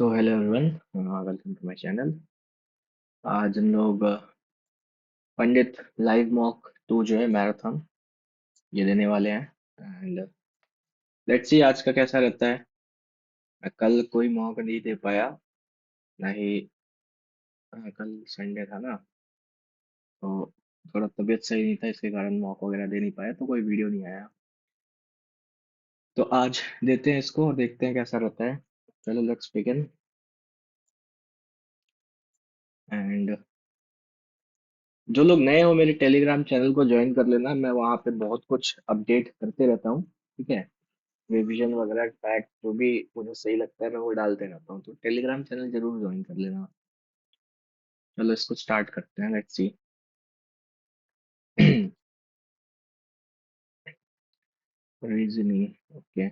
So hello everyone, welcome to my channel. आज हम लोग पंडित लाइव मॉक 2 जो है मैराथन ये देने वाले हैं। एंड लेट्स सी आज का कैसा रहता है। मैं कल कोई मॉक नहीं दे पाया, ना ही कल संडे था ना, तो थोड़ा तबीयत सही नहीं था, इसके कारण मॉक वगैरह दे नहीं पाया, तो कोई वीडियो नहीं आया। तो आज देते हैं इसको और देखते हैं कैसा रहता है। चलो लेट्स बिगिन। एंड जो लोग नए हो मेरे टेलीग्राम चैनल को ज्वाइन कर लेना, मैं वहाँ पे बहुत कुछ अपडेट करते रहता हूँ। ठीक है, रिवीजन वगैरह फैक्ट जो भी मुझे सही लगता है मैं वो डालते रहता हूँ, तो टेलीग्राम चैनल जरूर ज्वाइन कर लेना। चलो इसको स्टार्ट करते हैं, लेट्स सी। Reasoning, okay.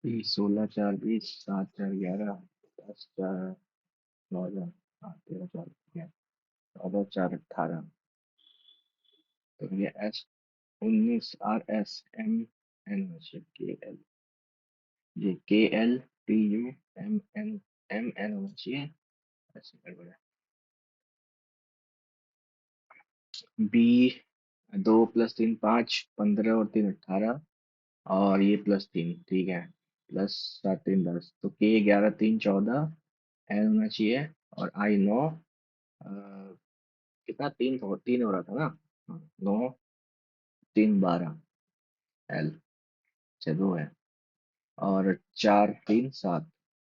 16 4 20 7 4 11 10 4 9 4 8 13 4 14 4 18। तो ये S 19 RS M N के एल, ये KLTUMNMN होना चाहिए। ऐसे गड़बड़ है। बी 2 + 3 5 15 और 3 18, और ये +3, ठीक है। +7 3 10, तो के 11 3 14 एन होना चाहिए। और आई 9, कितना 3 हो रहा था ना। 9 3 12 एल, चलो है। और 4 3 7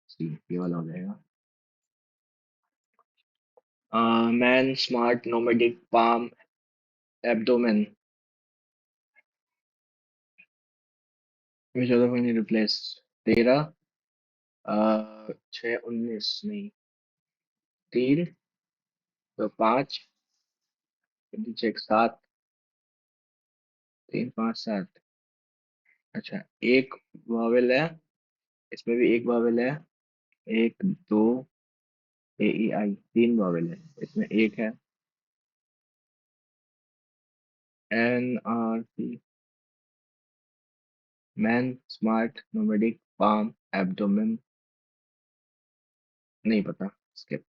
सी, ये वाला हो जाएगा। Man smart nomadic palm abdomen, which of the following replace 13 6 19 नहीं, 3 तो 5 चेक 7 3 5 7। अच्छा, एक वावेल है, इसमें भी एक वावेल है। 1 2 AEI, 3 वावेल है, इसमें एक है। NRP, man smart nomadic palm abdomen, नहीं पता, स्किप।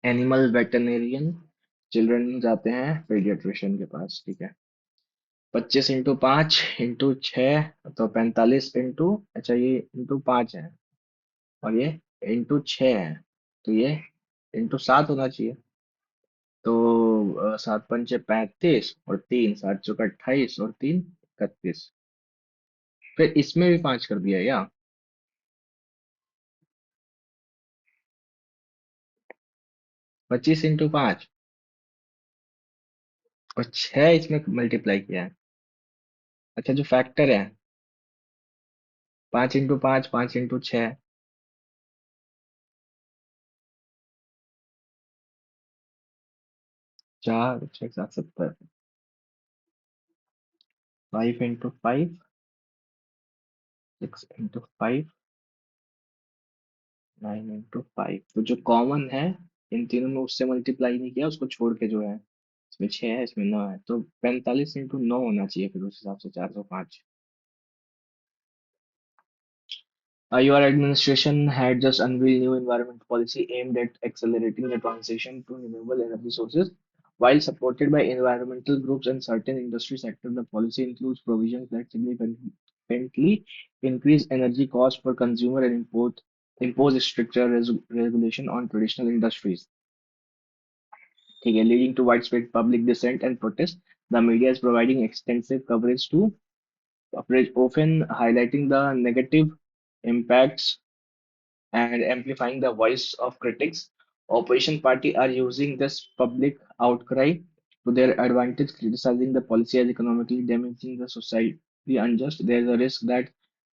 एनिमल वेटरनेरियन, चिल्ड्रन जाते हैं पीडियाट्रिशियन के पास, ठीक है। 25 × 5 × 6, तो 45 इंटू, अच्छा ये इंटू 5 है, और ये इंटू 6 है, तो ये इंटू 7 होना चाहिए। तो 7 × 5 = 35, और 3 7 × 28, और 3 31। फिर इसमें भी 5 कर दिया या 25 × 5, और 6 इसमें मल्टीप्लाई किया है। अच्छा, जो फैक्टर है 5 × 5 5 × 6, 4 6 7 70, 5 × 5 6 × 5 9 × 5, तो जो कॉमन है इन तीनों में उससे मल्टीप्लाई नहीं किया, उसको छोड़ के जो है इसमें 6 है, इसमें 9 है, तो 45 × 9 होना चाहिए फिर उस हिसाब से 405। Your administration had just unveiled new environmental policy aimed at accelerating the transition to renewable energy sources. While supported by environmental groups and certain industry sectors, the policy includes provisions that significantly increase energy costs for consumer and impose stricter regulation on traditional industries. ठीक है, leading to widespread public dissent and protest. The media is providing extensive coverage often highlighting the negative impacts and amplifying the voice of critics. Opposition party are using this public outcry to their advantage, criticizing the policy as economically damaging the society unjust. There is a risk that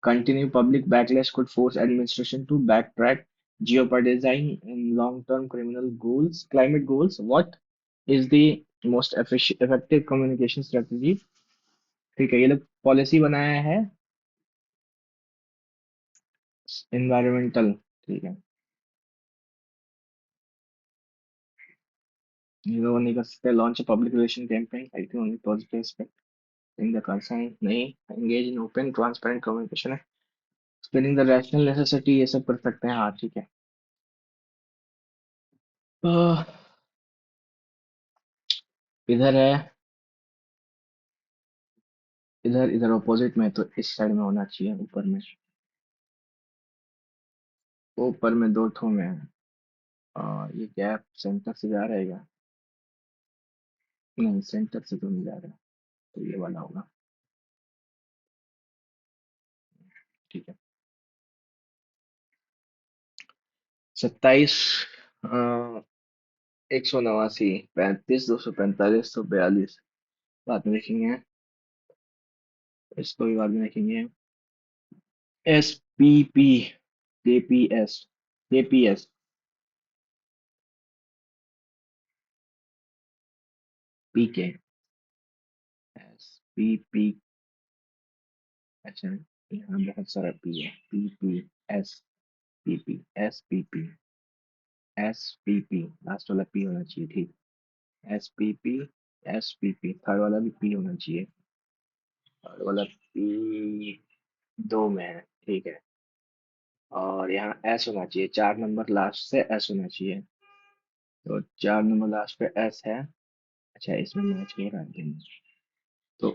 continued public backlash could force administration to backtrack, jeopardizing in long-term criminal goals, climate goals. What is the most effective communication strategy? ठीक है, ये लोग policy बनाया है environmental, ठीक है। ये लोग नहीं कर सकते launch public relation campaign I think only positive aspect in the concern नहीं engage in open transparent communication है स्पिनिंग द रैशनल नेसेसिटी ये सब कर सकते हैं हाँ ठीक है आह, इधर है इधर इधर अपोजिट में तो इस साइड में होना चाहिए ऊपर में ऊपर में दो ठो में है ये गैप सेंटर से जा रहेगा नहीं सेंटर से तो नहीं जा रहा तो ये वाला होगा ठीक है 27 189 35 245 242 बाद में लिखेंगे इसको भी बाद में लिखेंगे SPP KPS KPS PK SPP अच्छा यहाँ बहुत सारा P है PPSPP लास्ट वाला P होना चाहिए ठीक SPP थर्ड वाला भी P होना चाहिए थर्ड वाला P दो में है ठीक है और यहाँ S होना चाहिए 4 नंबर लास्ट से S होना चाहिए तो 4 नंबर लास्ट पे S है अच्छा इसमें मैच हो रहा है तो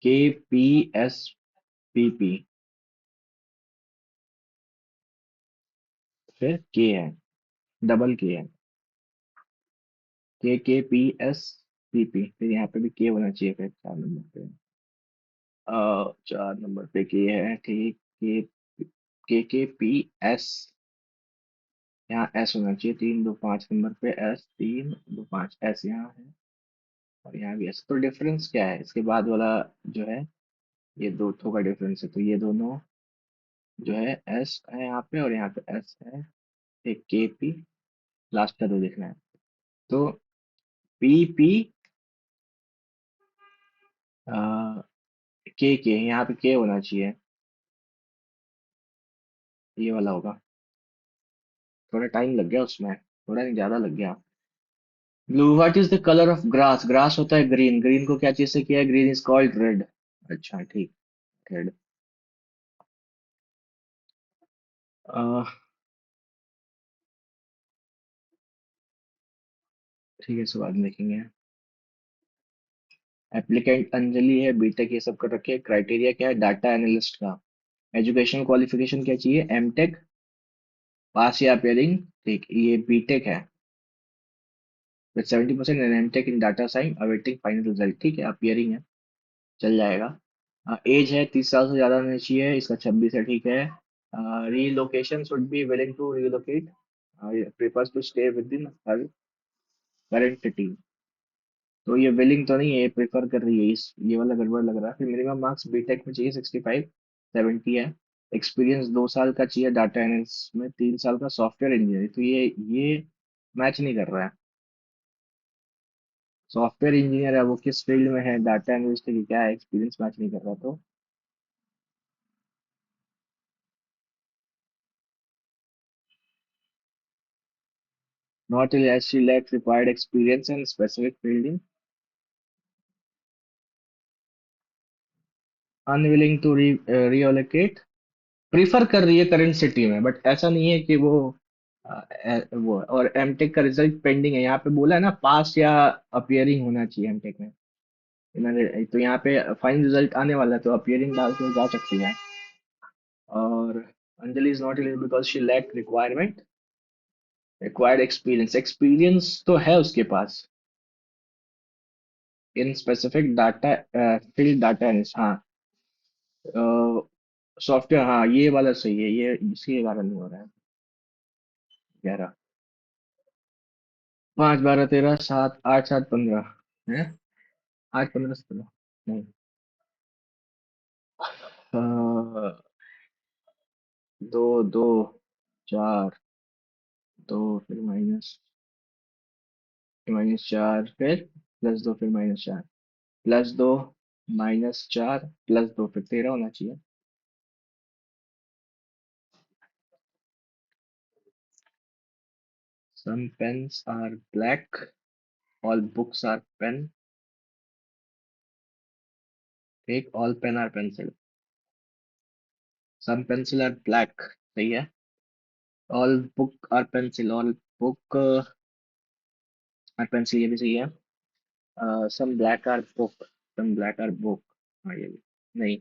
KPSPP फिर K है डबल K है KKPSPP फिर यहाँ पे भी K होना चाहिए फिर 4 नंबर पे 4 नंबर पे K है ठीक KKPS यहाँ S होना चाहिए 3 2 5 नंबर पे S 3 2 5 S यहाँ है और यहाँ भी S तो डिफरेंस क्या है इसके बाद वाला जो है ये दो ठो का डिफरेंस है तो ये दोनों जो है S है यहाँ पे और यहाँ पे S है एक KP लास्ट का दो देखना है तो PP के यहाँ पे K होना चाहिए ये वाला होगा थोड़ा टाइम लग गया उसमें थोड़ा नहीं ज्यादा लग गया blue what is the colour of grass grass होता है ग्रीन ग्रीन को क्या चीज से किया है ग्रीन इज कॉल्ड रेड अच्छा ठीक रेड ठीक है सो बाद में देखेंगे एप्लीकेंट अंजलि है बीटेक ये सब कर रखे हैं क्राइटेरिया क्या है डाटा एनालिस्ट का एजुकेशन क्वालिफिकेशन क्या चाहिए एमटेक पास या अपियरिंग ठीक ये बीटेक है with 70% and MTech in data science awaiting final result ठीक है अपियरिंग है चल जाएगा एज है 30 साल से ज्यादा होनी चाहिए इसका 26 है ठीक है relocation should be willing to relocate prefers to stay within her current city तो ये विलिंग तो नहीं है ये प्रेफर कर रही है इस ये वाला गड़बड़ लग रहा है फिर मिनिमम मार्क्स बीटेक में चाहिए 65 70 है एक्सपीरियंस 2 साल का चाहिए डाटा एनालिस्ट में 3 साल का सॉफ्टवेयर इंजीनियर तो ये मैच नहीं कर रहा है सॉफ्टवेयर इंजीनियर है वो किस फील्ड में है डाटा एनालिस्ट की क्या है एक्सपीरियंस मैच नहीं कर रहा तो not as she lacks required experience in specific fielding unwilling to reallocate prefer कर रही है करंट सिटी में बट ऐसा नहीं है कि वो और एमटेक का रिजल्ट पेंडिंग है यहाँ पे बोला है ना पास या अपियरिंग होना चाहिए एमटेक में इन्होंने तो यहाँ पे फाइनल रिजल्ट आने वाला है तो अपियरिंग डाल के जा सकती है और Anjali is not eligible because she lack required experience experience तो है उसके पास in specific data field data analyst हाँ सॉफ्टवेयर हाँ ये वाला सही है ये इसी के कारण नहीं हो रहा है 11 5 12 13 7 8 7 15 है 8 15 17 नहीं 2 2 4 दो फिर माइनस 4 फिर +2 फिर -4 +2 -4 +2 फिर 13 होना चाहिए some pens are black All books are pen. Take all pen are pencil. Some pencil are black. सही है. All book are pencil. All book are pencil. ये भी सही है. Some black are book. Some black are book. हाँ ये भी. नहीं.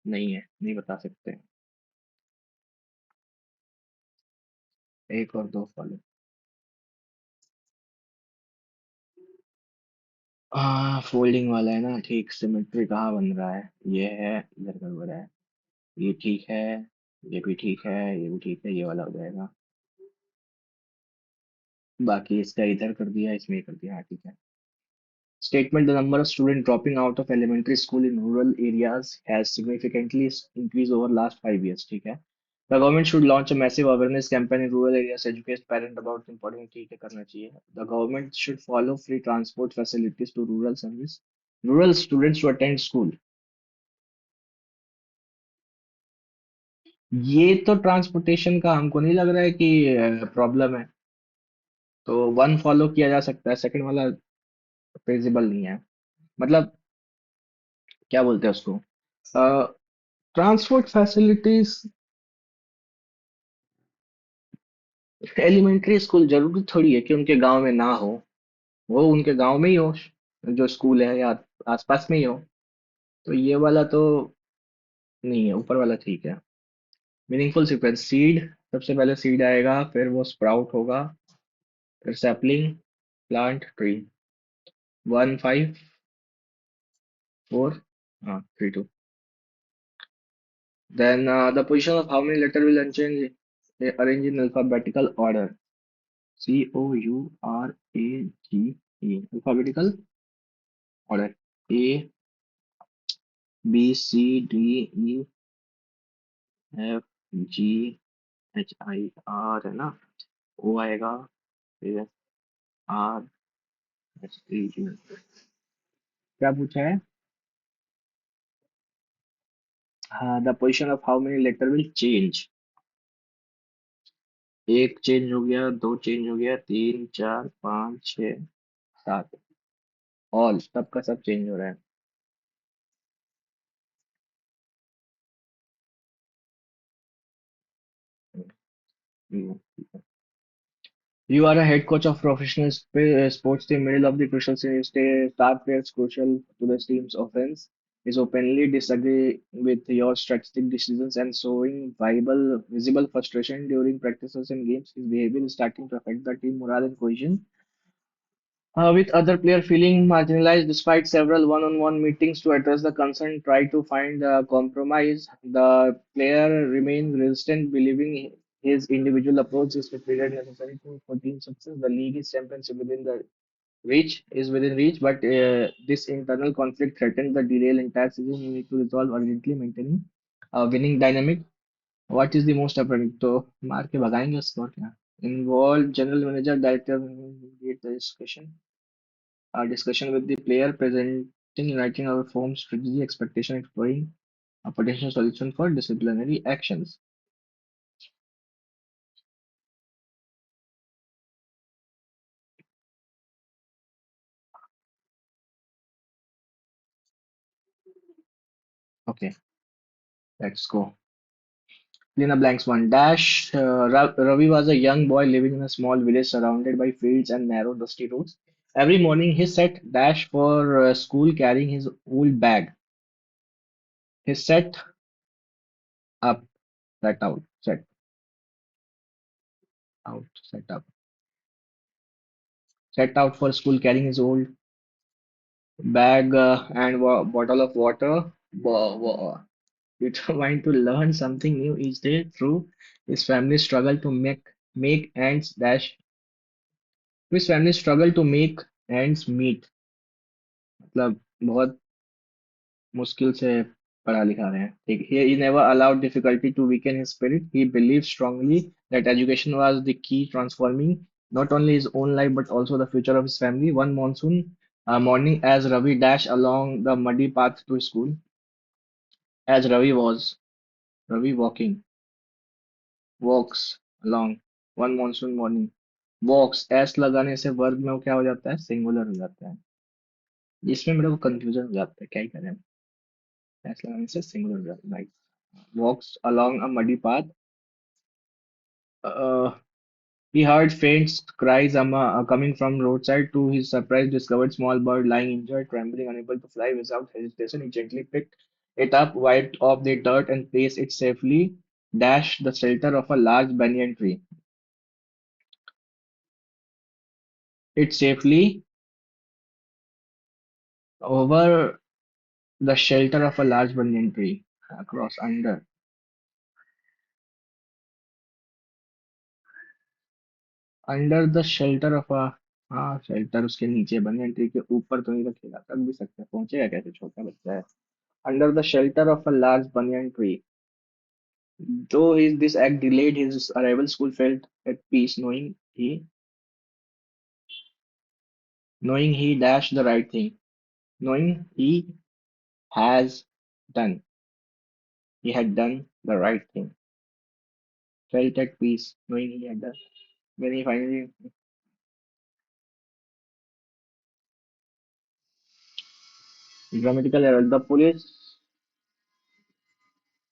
नहीं है. नहीं बता सकते. एक और दो फॉलो. फोल्डिंग वाला है ना. ठीक. सिमेट्री कहाँ बन रहा है. ये है. इधर गड़बड़ है. ये ठीक है. ये भी ठीक है. ये भी ठीक है. ये वाला हो जाएगा. बाकी इसका इधर कर दिया. इसमें ये कर दिया. हाँ ठीक है. Statement: the number of students dropping out of elementary school in rural areas has significantly increased over last 5 years. ठीक है. The government should launch a massive awareness campaign in rural areas to educate parents about important. ठीक है. करना चाहिए. The government should follow free transport facilities to rural service. Rural students to attend school. ये तो transportation का हमको नहीं लग रहा है कि प्रॉब्लम है. तो वन फॉलो किया जा सकता है. सेकंड वाला फेजिबल नहीं है. मतलब क्या बोलते हैं उसको. Transport facilities. एलिमेंट्री स्कूल जरूरी थोड़ी है कि उनके गांव में ना हो. वो उनके गांव में ही हो. जो स्कूल है या आसपास में ही हो. तो ये वाला तो नहीं है. ऊपर वाला ठीक है. Meaningful sequence. सीड. सबसे पहले सीड आएगा. फिर वो स्प्राउट होगा. फिर सैपलिंग. प्लांट. ट्री. 1 5 4. हाँ 3 2. Then the position of how many letter will unchanged arrange in alphabetical order. Courage. Alphabetical order. A B C D E F G H I R है ना. O आएगा. फिर R S T G. क्या पूछा है. हाँ. The position of how many letter will change. एक change हो गया. दो चेंज हो गया. 3 4 5 6 7. ऑल सब का सब चेंज हो रहा है. हम्म. You are a head coach of professional sports team. Middle of the crucial scene, star players crucial to the team's offense is openly disagree with your strategic decisions and showing visible frustration during practices and games. His behavior is starting to affect the team morale and cohesion. With other player feeling marginalized despite several one-on-one meetings to address the concern, try to find a compromise. The player remains resistant, believing his individual approach is superior necessary for team success. The league is championship within reach, but this internal conflict threatens the derail entire season. You need to resolve urgently, maintaining a winning dynamic. What is the most apparent? तो मार के भगाएंगे उसको और क्या. Involve general manager, director, lead the discussion. Our discussion with the player, presenting, writing our form, strategy, expectation, exploring a potential solution for disciplinary actions. Okay, let's go. Fill in the blanks. One dash. Ravi was a young boy living in a small village surrounded by fields and narrow, dusty roads. Every morning he set dash for school carrying his old bag. He set up, set out, set up, set out for school carrying his old bag and bottle of water. Determined to learn something new each day through his family struggle to make ends dash his family struggle to make ends meet. मतलब बहुत मुश्किल से पढ़ा लिखा रहे हैं. ठीक. He never allowed difficulty to weaken his spirit. He believed strongly that education was the key transforming not only his own life but also the future of his family. One monsoon morning, as Ravi dashed along the muddy path to school, as Ravi walks along one monsoon morning. Walks S लगाने से verb में वो क्या हो जाता है, singular हो जाता है। इसमें मेरे को कंफ्यूजन हो जाता है, क्या ही करें। एस लगाने से सिंगुलर हो जाता है, like walks along a muddy path. He heard faint cries coming from roadside. To his surprise, discovered small bird lying injured, trembling, unable to fly. Without hesitation, he gently picked it up, wiped off the dirt, and placed it safely dash the shelter of a large banyan tree. It safely over the shelter of a large banyan tree. Across under the shelter of a, हाँ shelter उसके नीचे, banyan tree के ऊपर तो नहीं रखेगा, रख भी सकते हैं, पहुंचेगा कैसे, छोटा बच्चा है। Under the shelter of a large banyan tree. Though this act delayed his arrival, school felt at peace knowing he dashed the right thing, knowing has done he had done the right thing, felt at peace, knowing he had done. When he finally grammatical error, the police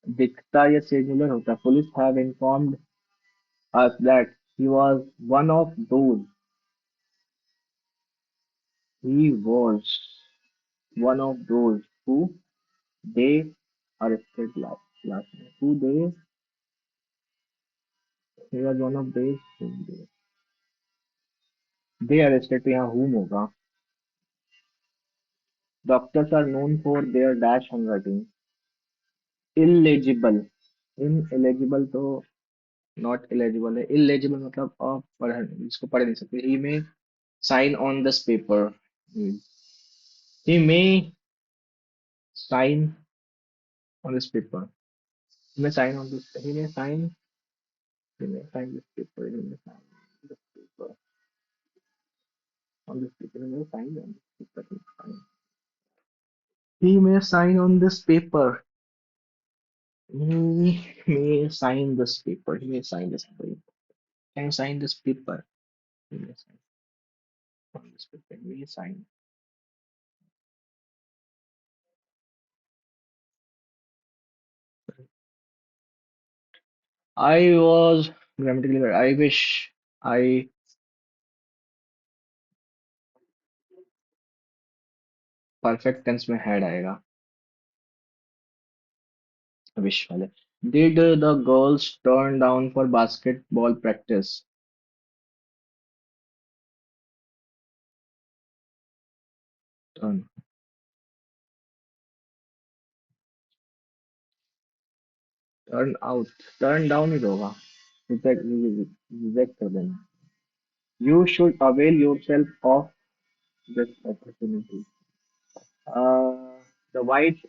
दिखता या singular होता, police have informed us that he was one of those. He was one of those who they arrested last night. Who they He was one of those whom they arrested. तो यहाँ whom होगा. Doctors are known for their dash handwriting. Illegible. Ineligible तो not eligible है. Illegible मतलब इसको पढ़ नहीं सकते. He may sign on this paper. He may sign on this paper. He may sign on this. He may sign. He may sign this paper. He may sign this paper on this paper. He may sign on this paper. He may sign on this paper. He may sign this paper. He may sign this paper. Can you sign this paper? He may sign on this paper. He may sign. I was grammatically correct. I wish I perfect tense में had आएगा. Wish वाले. Did the girls turn down for basketball practice? Turn. Turn out. Turn down ही होगा. Reject कर देना. You should avail yourself of this opportunity. Uh, the white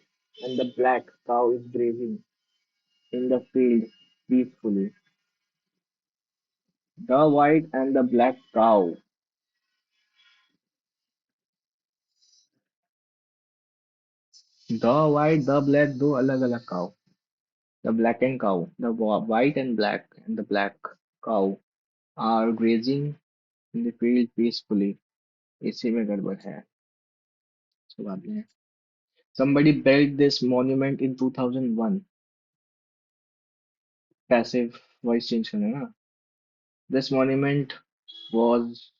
and the black cow is grazing in the field peacefully. The white and the black cow. The white, the black, दो अलग अलग cow. The black and cow. The white and the black cow are grazing in the field peacefully. इसी में गड़बड़ है. इसके बाद में somebody built this monument in 2001. Passive voice change करना ना. This monument was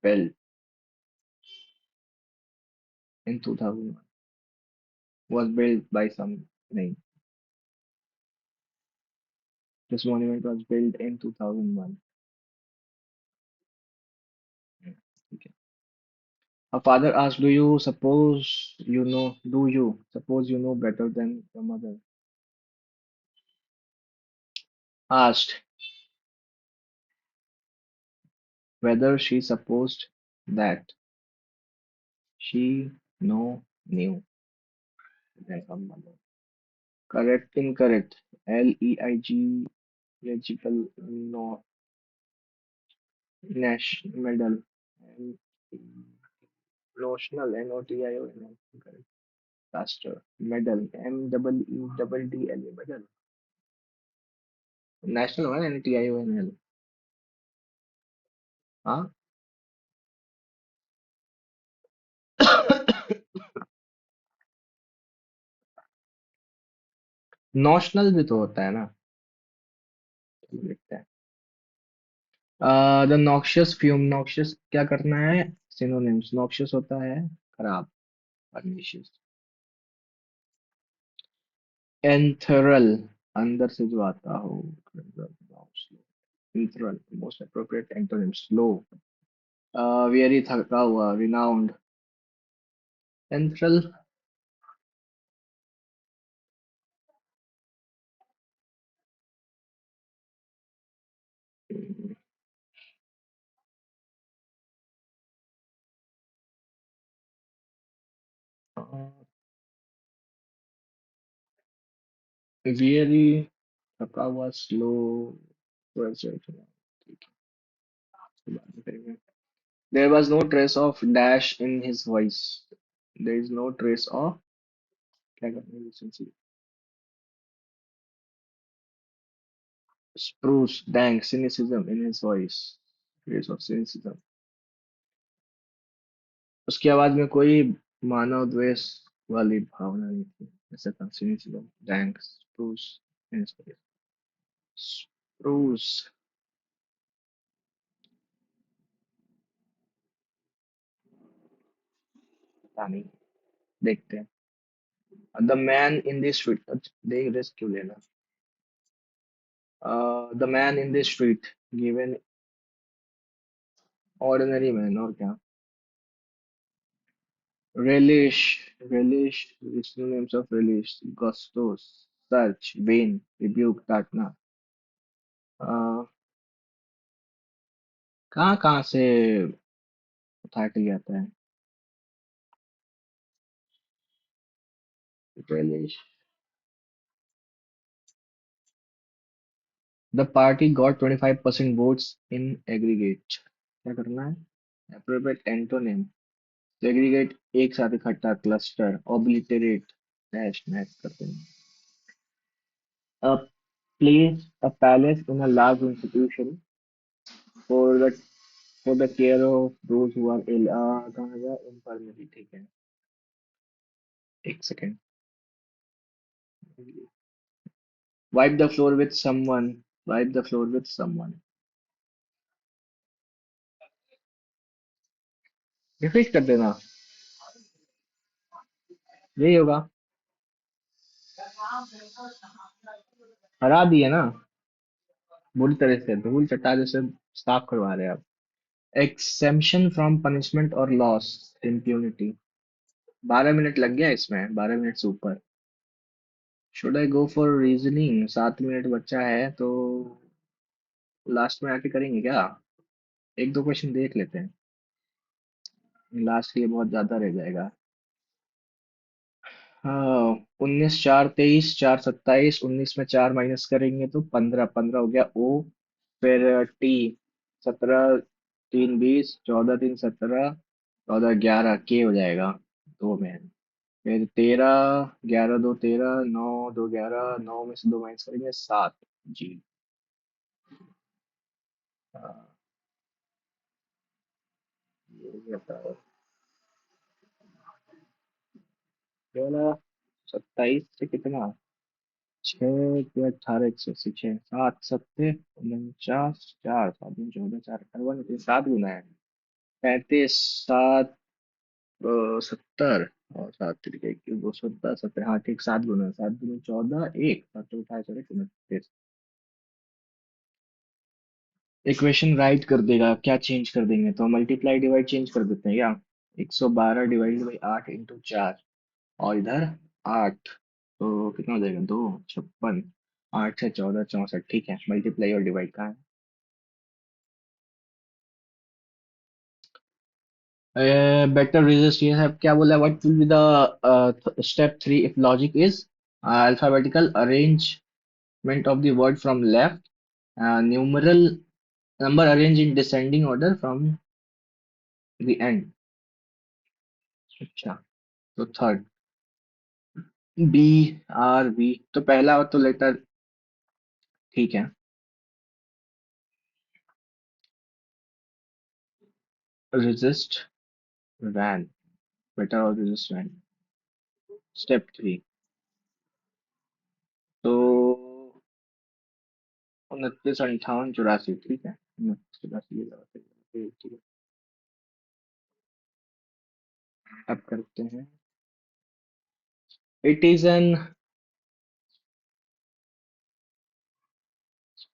built in 2001. Was built by some नहीं. This monument was built in 2001. Okay. Her father asked, do you suppose you know better than your mother? Asked whether she supposed that she knew than her mother. Correct, incorrect. Leig, legible, no, Nash, medal, and notional, Notion, correct. Faster, medal, MEEDDLE, medal. National one, NTIONL. हाँ। Notional भी तो होता है ना। चलो देखते हैं। The noxious fume, noxious क्या करना है? सिनोनिम्स, नॉक्शियस होता है खराब, परनीशियस। एंथरल, अंदर से जो आता हो। Enthral, most appropriate antonym, slow, very थका हुआ, रिनाउंड। एंथरल। वेरी थका हुआ, स्लो, ठीक है, इसके बाद में करेंगे। There was no trace of dash in his voice. There is no trace of, क्या करना है recently? Spruce, dang, cynicism in his voice. Trace of cynicism. उसकी आवाज में कोई मानव द्वेष वाली भावना नहीं थी, ऐसा था। cynicism, dang, spruce in his voice. Spruce, पता नहीं, देखते हैं। The man in the street, देख रिस्क क्यों लेना? The man in the street, given ordinary man, और क्या? Relish, relish, original names of relish, gustos, search, vain, rebuke, ताड़ना। uh, कहाँ कहाँ से उठा के ले आता है? relish, the party got 25% votes in aggregate, क्या करना है? appropriate antonym, segregate, एक साथ इकट्ठा, cluster, obliterate, dash, match करते हैं। a place, a palace in a large institution for the for the care of those who are ill, कहाँ गया? infirmary, ठीक है। एक second. wipe the floor with someone, wipe the floor with someone, repeat कर देना, यही होगा। हरा दिए ना, बुरी तरह से धूल चटा जैसे साफ करवा रहे हैं आप। एक्सेम्पशन फ्रॉम पनिशमेंट और लॉस, इम्प्यूनिटी। 12 मिनट लग गया इसमें, 12 मिनट से ऊपर। Should I go for reasoning? 7 minute बचा है तो लास्ट में आके करेंगे क्या? एक दो क्वेश्चन देख लेते हैं, लास्ट के लिए बहुत ज्यादा रह जाएगा। हाँ, 19, 4, 23, 4, 27, 19 में 4 माइनस करेंगे तो 15, 15 हो गया ओ। फिर टी, 17, 3, 20, 14, 3, 17, 14, 11 के हो जाएगा, 2 में। फिर 13, 11, 2, 13, 9, 2, 11, 9 में से 2 माइनस करेंगे, 7। जी। हाँ, ये बताओ। 27 से कितना? 6, 18, 180, 7, 7, 4, 7, 14, 7 गुना है। 35, 7, 70, और 7, 3, 2, 17, 17, हाँ ठीक, 7 गुना, 7 गुना 14, 1, 7, 28, 29। इक्वेशन राइट कर देगा, क्या चेंज कर देंगे? तो मल्टीप्लाई डिवाइड चेंज कर देते हैं क्या? 112 डिवाइड बाई 8 × 4, और इधर 8, तो कितना हो जाएगा? 2, 56, 8 से 14, 64, ठीक है। मल्टीप्लाई और डिवाइड का है। बेटर रेजिस्ट, ये है क्या बोला? What will be the step 3 if logic is alphabetical arrangement of the word from left, numeral number arrange in descending order from the end. अच्छा, तो थर्ड, बी, आर, बी, तो पहला तो लेटर, ठीक है। resist, ran. Better or resist, ran. Step 3. तो 29, 58, 84, ठीक है। 29, 84, ठीक है। अब करते हैं। It is an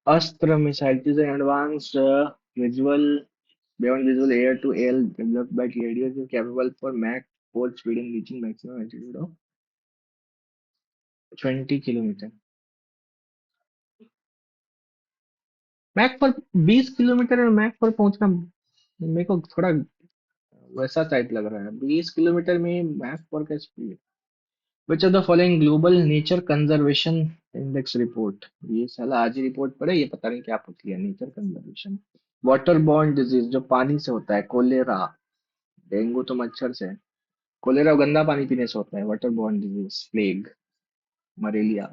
Astra missile. It is an advanced visual beyond visual air to air developed by DoD. It is capable for Mach 4 speeding, reaching maximum altitude of 20 kilometre. Mach पर 20 kilometre में Mac पर पहुंचना मेरे को थोड़ा वैसा type लग रहा है। 20 किलोमीटर में मैक पर का speed. Which of the following global nature conservation index report. ये साला आज ही रिपोर्ट पढ़े, ये पता नहीं क्या पूछ लिया। Nature conservation. Water borne disease जो पानी से होता है, कोलेरा। डेंगू तो मच्छर से है। कोलेरा गंदा पानी पीने से होता है। Water borne disease, plague, malaria.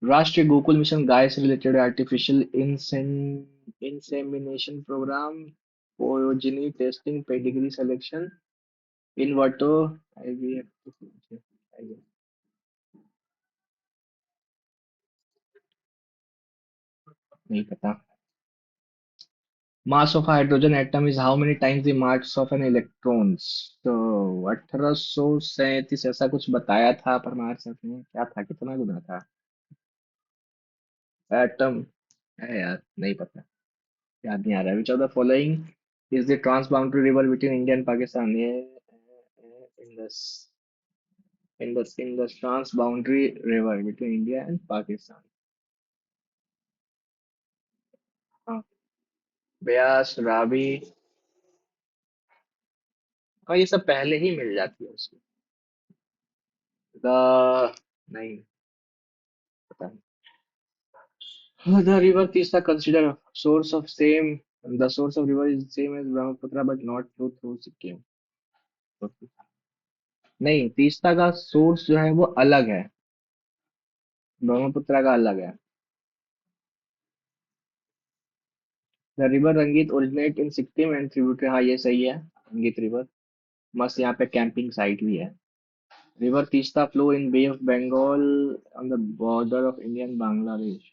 Rashtriya Gokul mission गाय से related artificial insemination programme, progeny testing, pedigree selection, इनवर्टो, आईवीएफ। नहीं पता। Mass of hydrogen atom is how many times the mass of an electrons. तो 1837 ऐसा कुछ बताया था परमार सर ने, क्या था, कितना गुना था एटम। है यार, नहीं पता, याद नहीं आ रहा। Which of the following is the trans boundary river between India and Pakistan. ये Indus. Indus trans boundary river between India and Pakistan. हाँ, ब्यास, रावी। और ये सब पहले ही मिल जाती है उसमें। द नहीं पता। The river Tista considered source of same. The source of river is same as Brahmaputra but not flow through Sikkim. नहीं, तीस्ता का सोर्स जो है वो अलग है, ब्रह्मपुत्र का अलग है। द रिवर रंगीत originate in Sikkim and tributary. हाँ, ये सही है, रंगीत रिवर। मस्त, यहाँ पे कैंपिंग साइट भी है। River Teesta flow in Bay of Bengal on the border of India and Bangladesh.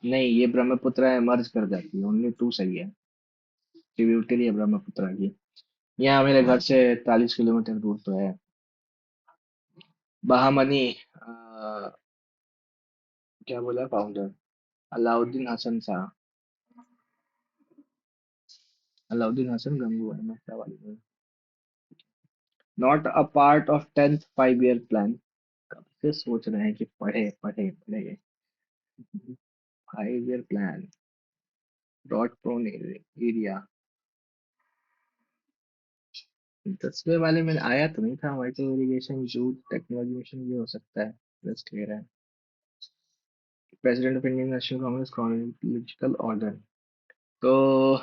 नहीं, ये ब्रह्मपुत्र है, मर्ज कर जाती है। ओनली टू सही है। ट्रिब्यूटरी है ब्रह्मपुत्र की। यहाँ मेरे घर से 40 किलोमीटर दूर तो है। बहामनी। क्या बोला फाउंडर? अलाउद्दीन हसन शाह। अलाउद्दीन हसन गंगू है मक्का वाली में। Not a part of 10th 5 year plan. कब से सोच रहे हैं कि पढ़े पढ़े पढ़े। 5 year प्लान। डॉट प्रोन एरिया। 10वें वाले में आया तो नहीं था। Vital irrigation, jute technology mission, ये हो सकता है। बस क्लियर है। President of Indian National Congress chronological order. तो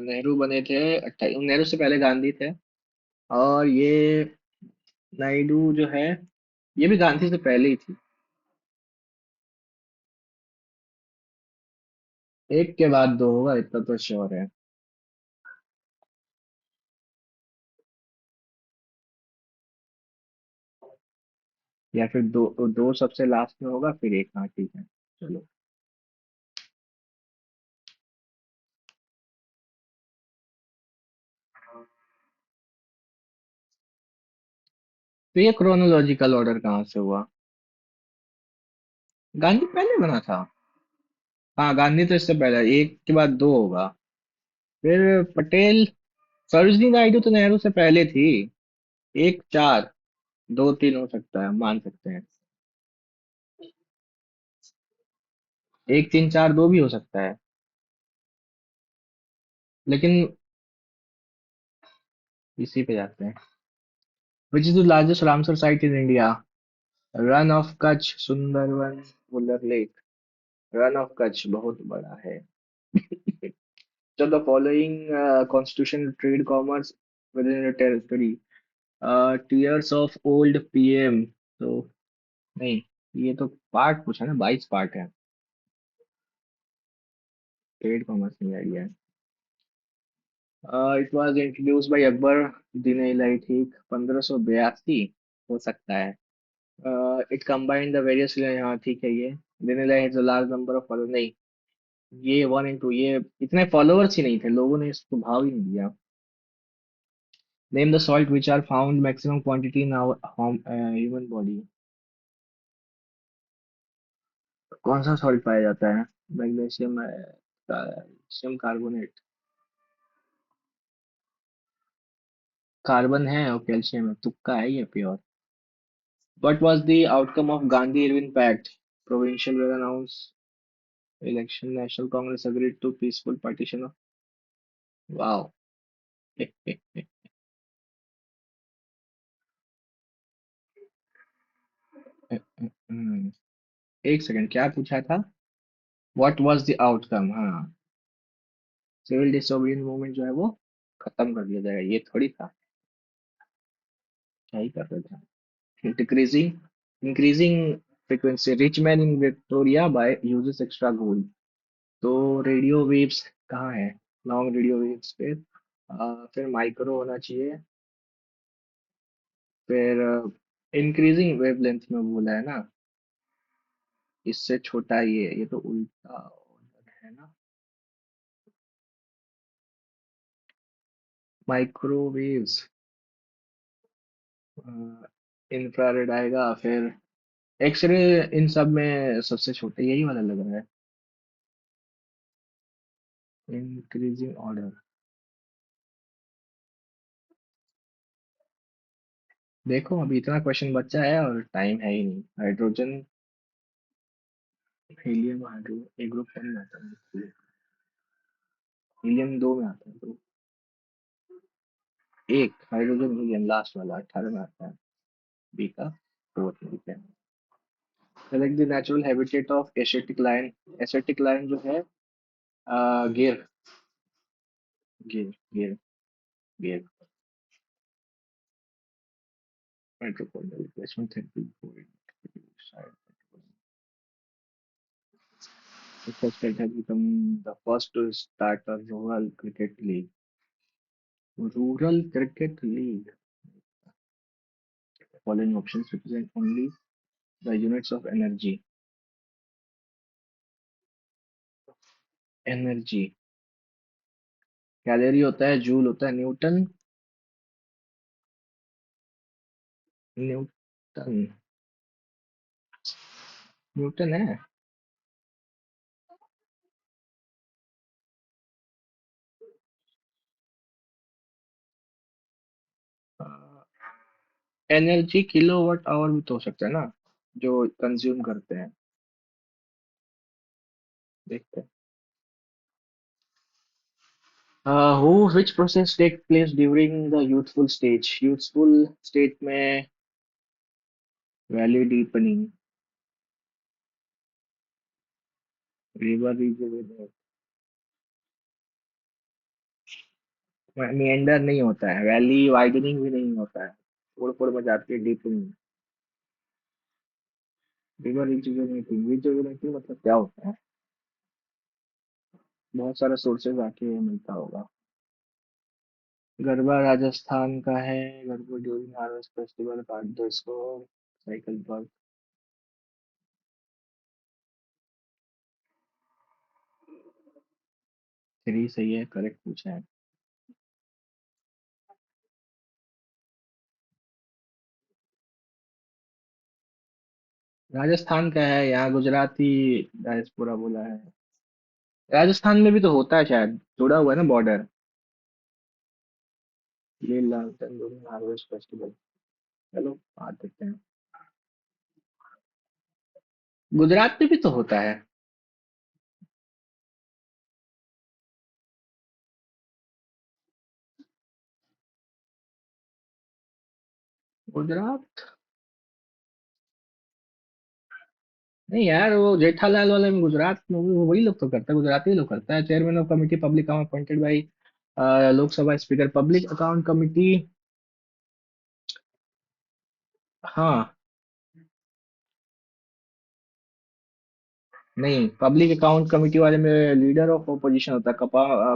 नेहरू बने थे 28। नेहरू से पहले गांधी थे। और ये नायडू जो है, ये भी गांधी से पहले ही थी। एक के बाद दो होगा, इतना तो श्योर है। या फिर दो, दो सबसे लास्ट में होगा, फिर एक। हाँ ठीक है, चलो। तो ये क्रोनोलॉजिकल ऑर्डर कहाँ से हुआ? गांधी पहले बना था। हाँ, गांधी तो इससे पहले, एक के बाद दो होगा। फिर पटेल। सरोजिनी नायडू तो नेहरू से पहले थी। एक चार, दो तीन हो सकता है, मान सकते हैं। एक तीन चार दो भी हो सकता है। लेकिन इसी पे जाते हैं। Which is the largest Ramsar site in India? Rann of Kutch, Sundarban, Wular lake. Rann of Kutch बहुत बड़ा है। So the following constitution trade commerce within the territory. Tiers of old PM। तो नहीं, ये तो पार्ट पूछा ना, 22 पार्ट है। ट्रेड कॉमर्स नहीं आइडिया है। It was introduce by Akbar दिन इलाही ठीक 1582 हो सकता है। इट कंबाइंड द वेरियस, हाँ ठीक है ये। Din Ilahi is the large number of follower, नहीं। ये 1 into ये इतने फॉलोअर्स ही नहीं थे, लोगों ने इसको भाव ही नहीं दिया। Name the salt which are found maximum quantity in our human body. कौन सा सॉल्ट पाया जाता है? Magnesium, calcium carbonate. कार्बन है और कैल्शियम है, तुक्का है ये pure. What was the outcome of Gandhi-Irwin Pact? Provincial were announced, election, National Congress agreed to peaceful partition of. Wow. एक सेकंड, क्या पूछा था? What was the outcome? हाँ, सिविल डिसोबीडियंस मूवमेंट जो है वो खत्म कर दिया जाएगा, ये थोड़ी था। क्या ही कर रहे थे? Decreasing, increasing frequency, rich man in Victoria by uses extra gold. तो रेडियो वेव्स कहाँ है? लॉन्ग रेडियो वेव्स पे, फिर माइक्रो होना चाहिए, फिर इंक्रीजिंग वेवलेंथ में बोला है ना, इससे छोटा ये तो उल्टा order है ना। माइक्रोवेव्स, इंफ्रारेड आएगा, फिर एक्सरे, इन सब में सबसे छोटे यही वाला लग रहा है। Increasing order. देखो अभी इतना क्वेश्चन बचा है और टाइम है ही नहीं। हाइड्रोजन, हीलियम, हाइड्रो, एक ग्रुप कौन में आता है? हीलियम दो में आता है ग्रुप। एक हाइड्रोजन हीलियम लास्ट वाला 18 में आता है, बी का फोर्थ में लिखा है। Select the natural habitat of Asiatic lion. Asiatic lion जो है, गिर, गिर, गिर, गिर। Mitochondrial replacement therapy for the first state has become the first to start a rural cricket league. Rural cricket league. Following options represent only the units of energy. Energy, calorie होता है, joule होता है, Newton, Newton, Newton है। Energy kilowatt hour भी तो हो सकता है ना, जो कंज्यूम करते हैं। देखते हैं। Who which process take place during the youthful stage? Youthful state में value deepening, river rejuvenate, Mendhar नहीं होता है, वैली वाइडनिंग भी नहीं होता है, फोड़ फोड़ में जाती है डीपनिंग। रिवर रिजुवेनेटिंग, रिजुवेनेटिंग मतलब क्या होता है? बहुत सारे सोर्सेज आके मिलता होगा। गरबा राजस्थान का है, गरबा ड्यूरिंग हार्वेस्ट फेस्टिवल काट दो इसको, साइकिल पर। थ्री सही है, करेक्ट पूछा है। राजस्थान का है, यहाँ गुजराती डायस्पोरा बोला है। राजस्थान में भी तो होता है शायद, जुड़ा हुआ है ना बॉर्डर। ये लालटेन ड्यूरिंग हार्वेस्ट फेस्टिवल। चलो आ देखते हैं। गुजरात में भी तो होता है। गुजरात, नहीं यार, वो जेठालाल वाले में गुजरात में वो वही लोग तो करता है, गुजराती लोग करता है। Chairman of committee public account appointed by Lok Sabha speaker, public account committee. हाँ। नहीं, पब्लिक अकाउंट कमेटी वाले में लीडर ऑफ अपोजिशन होता है,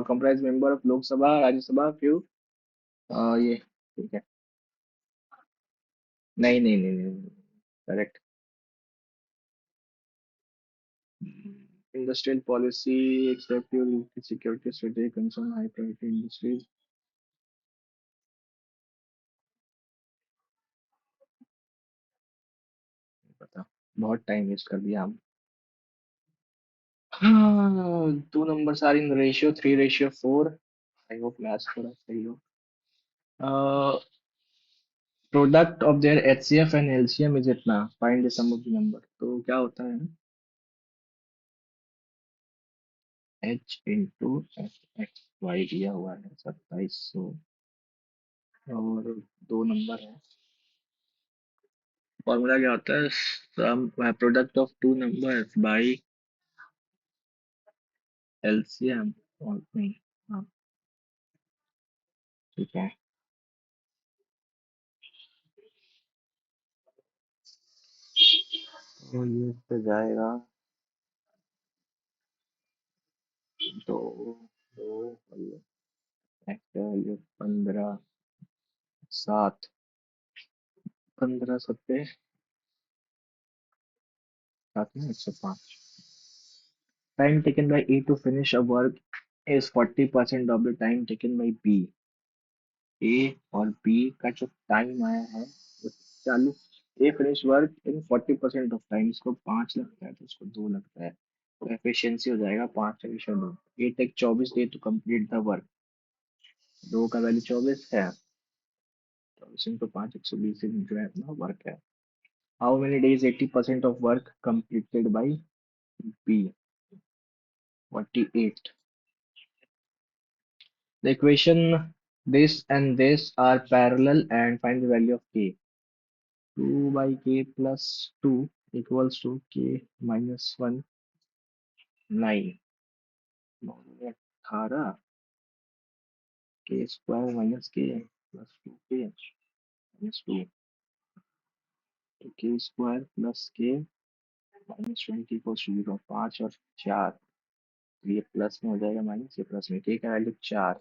comprise member of Lok Sabha Rajya Sabha few, ये ठीक है। नहीं नहीं नहीं नहीं, correct. Industrial policy acceptive security strategy concern high priority industries. पता, बहुत टाइम वेस्ट कर दिया हम। हाँ, 2 numbers are in ratio 3:4। I hope maths थोड़ा सही हो। Product of their HCF and LCM is इतना, find the sum of the number, तो क्या होता है? H into F X Y दिया हुआ है 2700, और 2 नंबर है। फॉर्मूला क्या होता है? Sum product of 2 numbers by LCM, और नहीं, हाँ ठीक है। तो ये पे जाएगा दो, दो, एक्स वैल्यू 15, 7, 15 सत्ते, 7 में 105। Time taken by A to finish a work is 40% of the time taken by B। ए और बी का जो टाइम आया है वो 40। A finish work in 40% of time, इसको 5 लगता है तो इसको 2 लगता है, तो एफिशिएंसी हो जाएगा 5/2। A take 24 day to complete the work, दो का वैल्यू 24 है, 24 into 5, 120 दिन जो है अपना वर्क है। How many days 80% of work completed by B? 48। The equation this and this are parallel and find the value of k. 2 by k plus 2 equals to k minus 1, 9। 18 k square minus k plus 2k minus 2, तो k square plus k minus 20 equals to 0। 5 और 4, तो ये plus में हो जाएगा, minus ये plus में, k का value 4।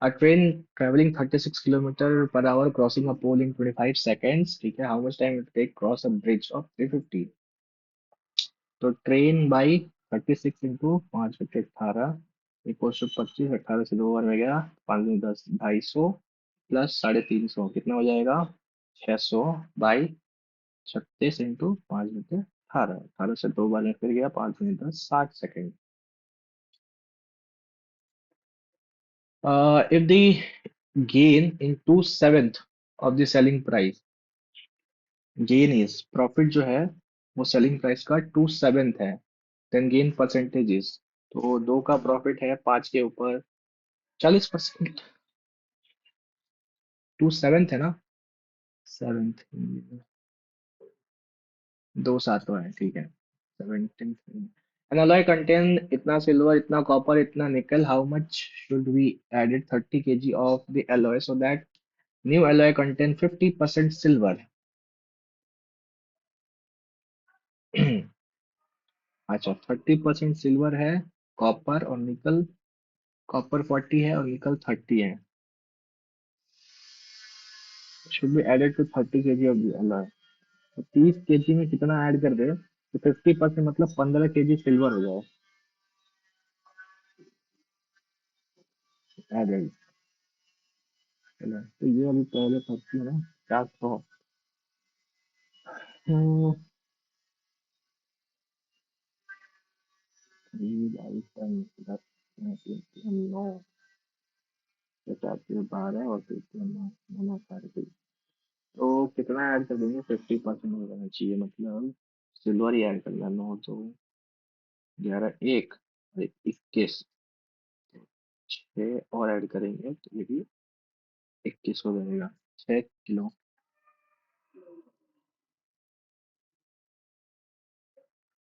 A train traveling 36 km/h crossing a pole in 25 seconds, ठीक है, how much time it take cross a bridge of 350? तो ट्रेन बाई 36 इंटू 5 बटे 18 इक्वल टू 25, 18 से 2 बार में गया, 5 में 10, 250 प्लस 350 कितना हो जाएगा? 600 बाई 36 इंटू 5 बटे 18, 18 से 2 बार में फिर गया, 5 में 10, 60 second. If the gain in 2/7 of the selling price, gain is profit जो है वो सेलिंग प्राइस का 2/7 है, देन गेन परसेंटेज इज, तो 2 का प्रॉफिट है 5 के ऊपर 40%। 2/7 है ना, 7th, 2/7 है, ठीक है। 17। An alloy contain इतना सिल्वर, इतना कॉपर, इतना nickel, how much should we added 30 kg of the alloy so that new alloy contain 50% silver? अच्छा, 30% सिल्वर है, कॉपर और निकल, कॉपर 40 है और निकल 30 है, should be added to 30 kg of the alloy. तो 30 kg में कितना ऐड कर दे तो 50% मतलब 15 kg सिल्वर हो जाए एडेड। तो ये अभी पहले 30 है ना, 400। हम्म, 3/10 + 9, 50/12 और 9 साढ़े 3। तो कितना ऐड कर देंगे? 50% हो जाना चाहिए, मतलब सिल्वर ही ऐड करना। 9 तो 11, 1 और 21, 6 और ऐड करेंगे तो ये भी 21 हो जाएगा। 6 किलो।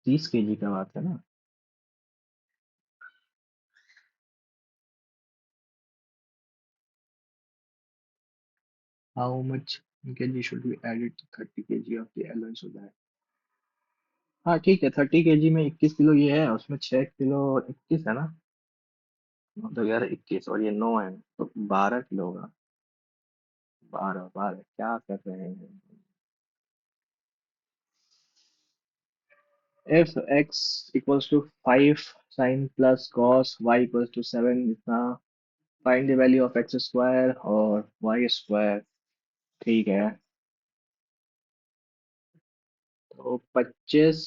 30 kg का बात है ना। How much kg should be added to 30 kg of the alloy so that हाँ ठीक है, 30 kg में 21 किलो ये है, उसमें 6 किलो 21 है ना। तो यार 21 और ये 9 है, तो 12 किलो होगा। 12 12 क्या कर रहे हैं। if x equals to 5 sin plus cos y equals to 7, इतना find the value of x square और y square। ठीक है, तो 25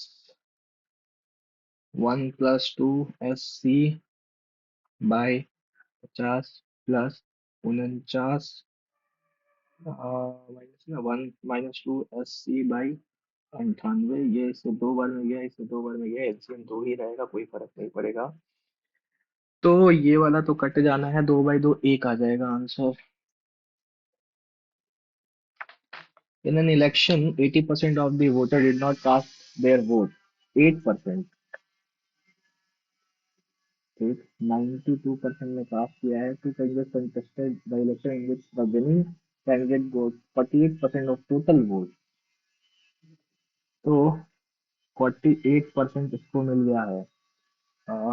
1 + 2 SC बाई 50 + 49 माइनस ना 1 - 2 SC बाई 98। ये इससे 2 बार में गया, इससे 2 बार में गया, एलसीएम 2 ही रहेगा, कोई फर्क नहीं पड़ेगा। तो ये वाला तो कट जाना है, 2/2 एक आ जाएगा answer. In an election, 80% of the voter did not cast their vote. 8%, ठीक, 92% ने कास्ट किया है। Two candidates contested the election in which the winning candidate got 48% of total vote. तो 48% इसको मिल गया है।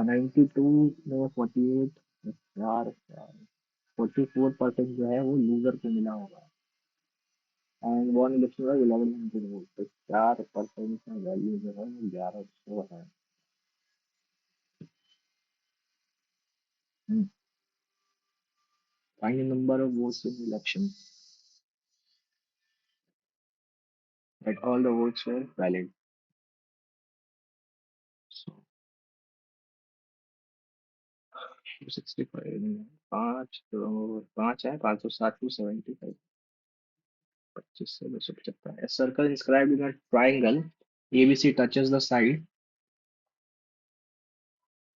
92 में 48, यार 44% जो है वो लूजर को मिला होगा। एंड वन इलेक्शन का 1100 वोट, तो 4% का वैल्यू जो है वो 1100 है। Find the number of votes in the election that all the votes were valid. So 265, पाँच तो पाँच है, 560 275, 25 से 275। A circle inscribed in a triangle ABC touches the side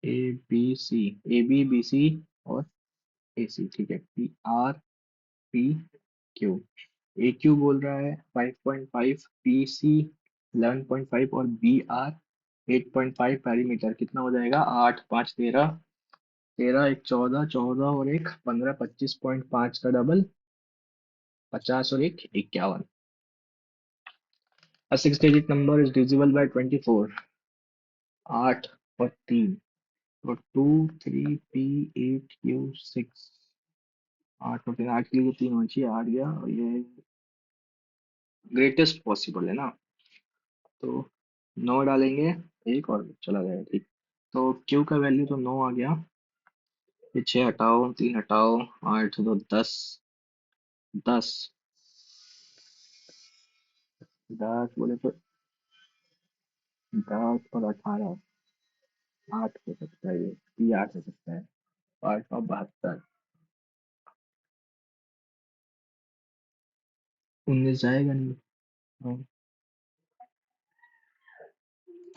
ABC, AB BC और AC, ठीक है, PRPQ। AQ बोल रहा है 5.5, PC 11.5 और BR 8.5 पैरीमीटर। कितना हो जाएगा? 8 5 13, 13 एक 14, 14 और एक 15, 25.5 का डबल 50 और एक 51। A six digit number is divisible by 24। 8 और 3, तो 2 3 P 8 Q 6। 8 और 3, 8 के लिए 3 होना चाहिए, 8 गया, और ये ग्रेटेस्ट पॉसिबल है ना, तो 9 डालेंगे, एक और चला जाएगा, ठीक। तो Q का वैल्यू तो 9 आ गया। ये 6 हटाओ, 3 हटाओ, 8 तो 10, 10, 10 बोले तो 10 और 18, 8 हो सकता है, ये 8 हो सकता है। 8 और 72, 19 जाएगा नहीं। हाँ,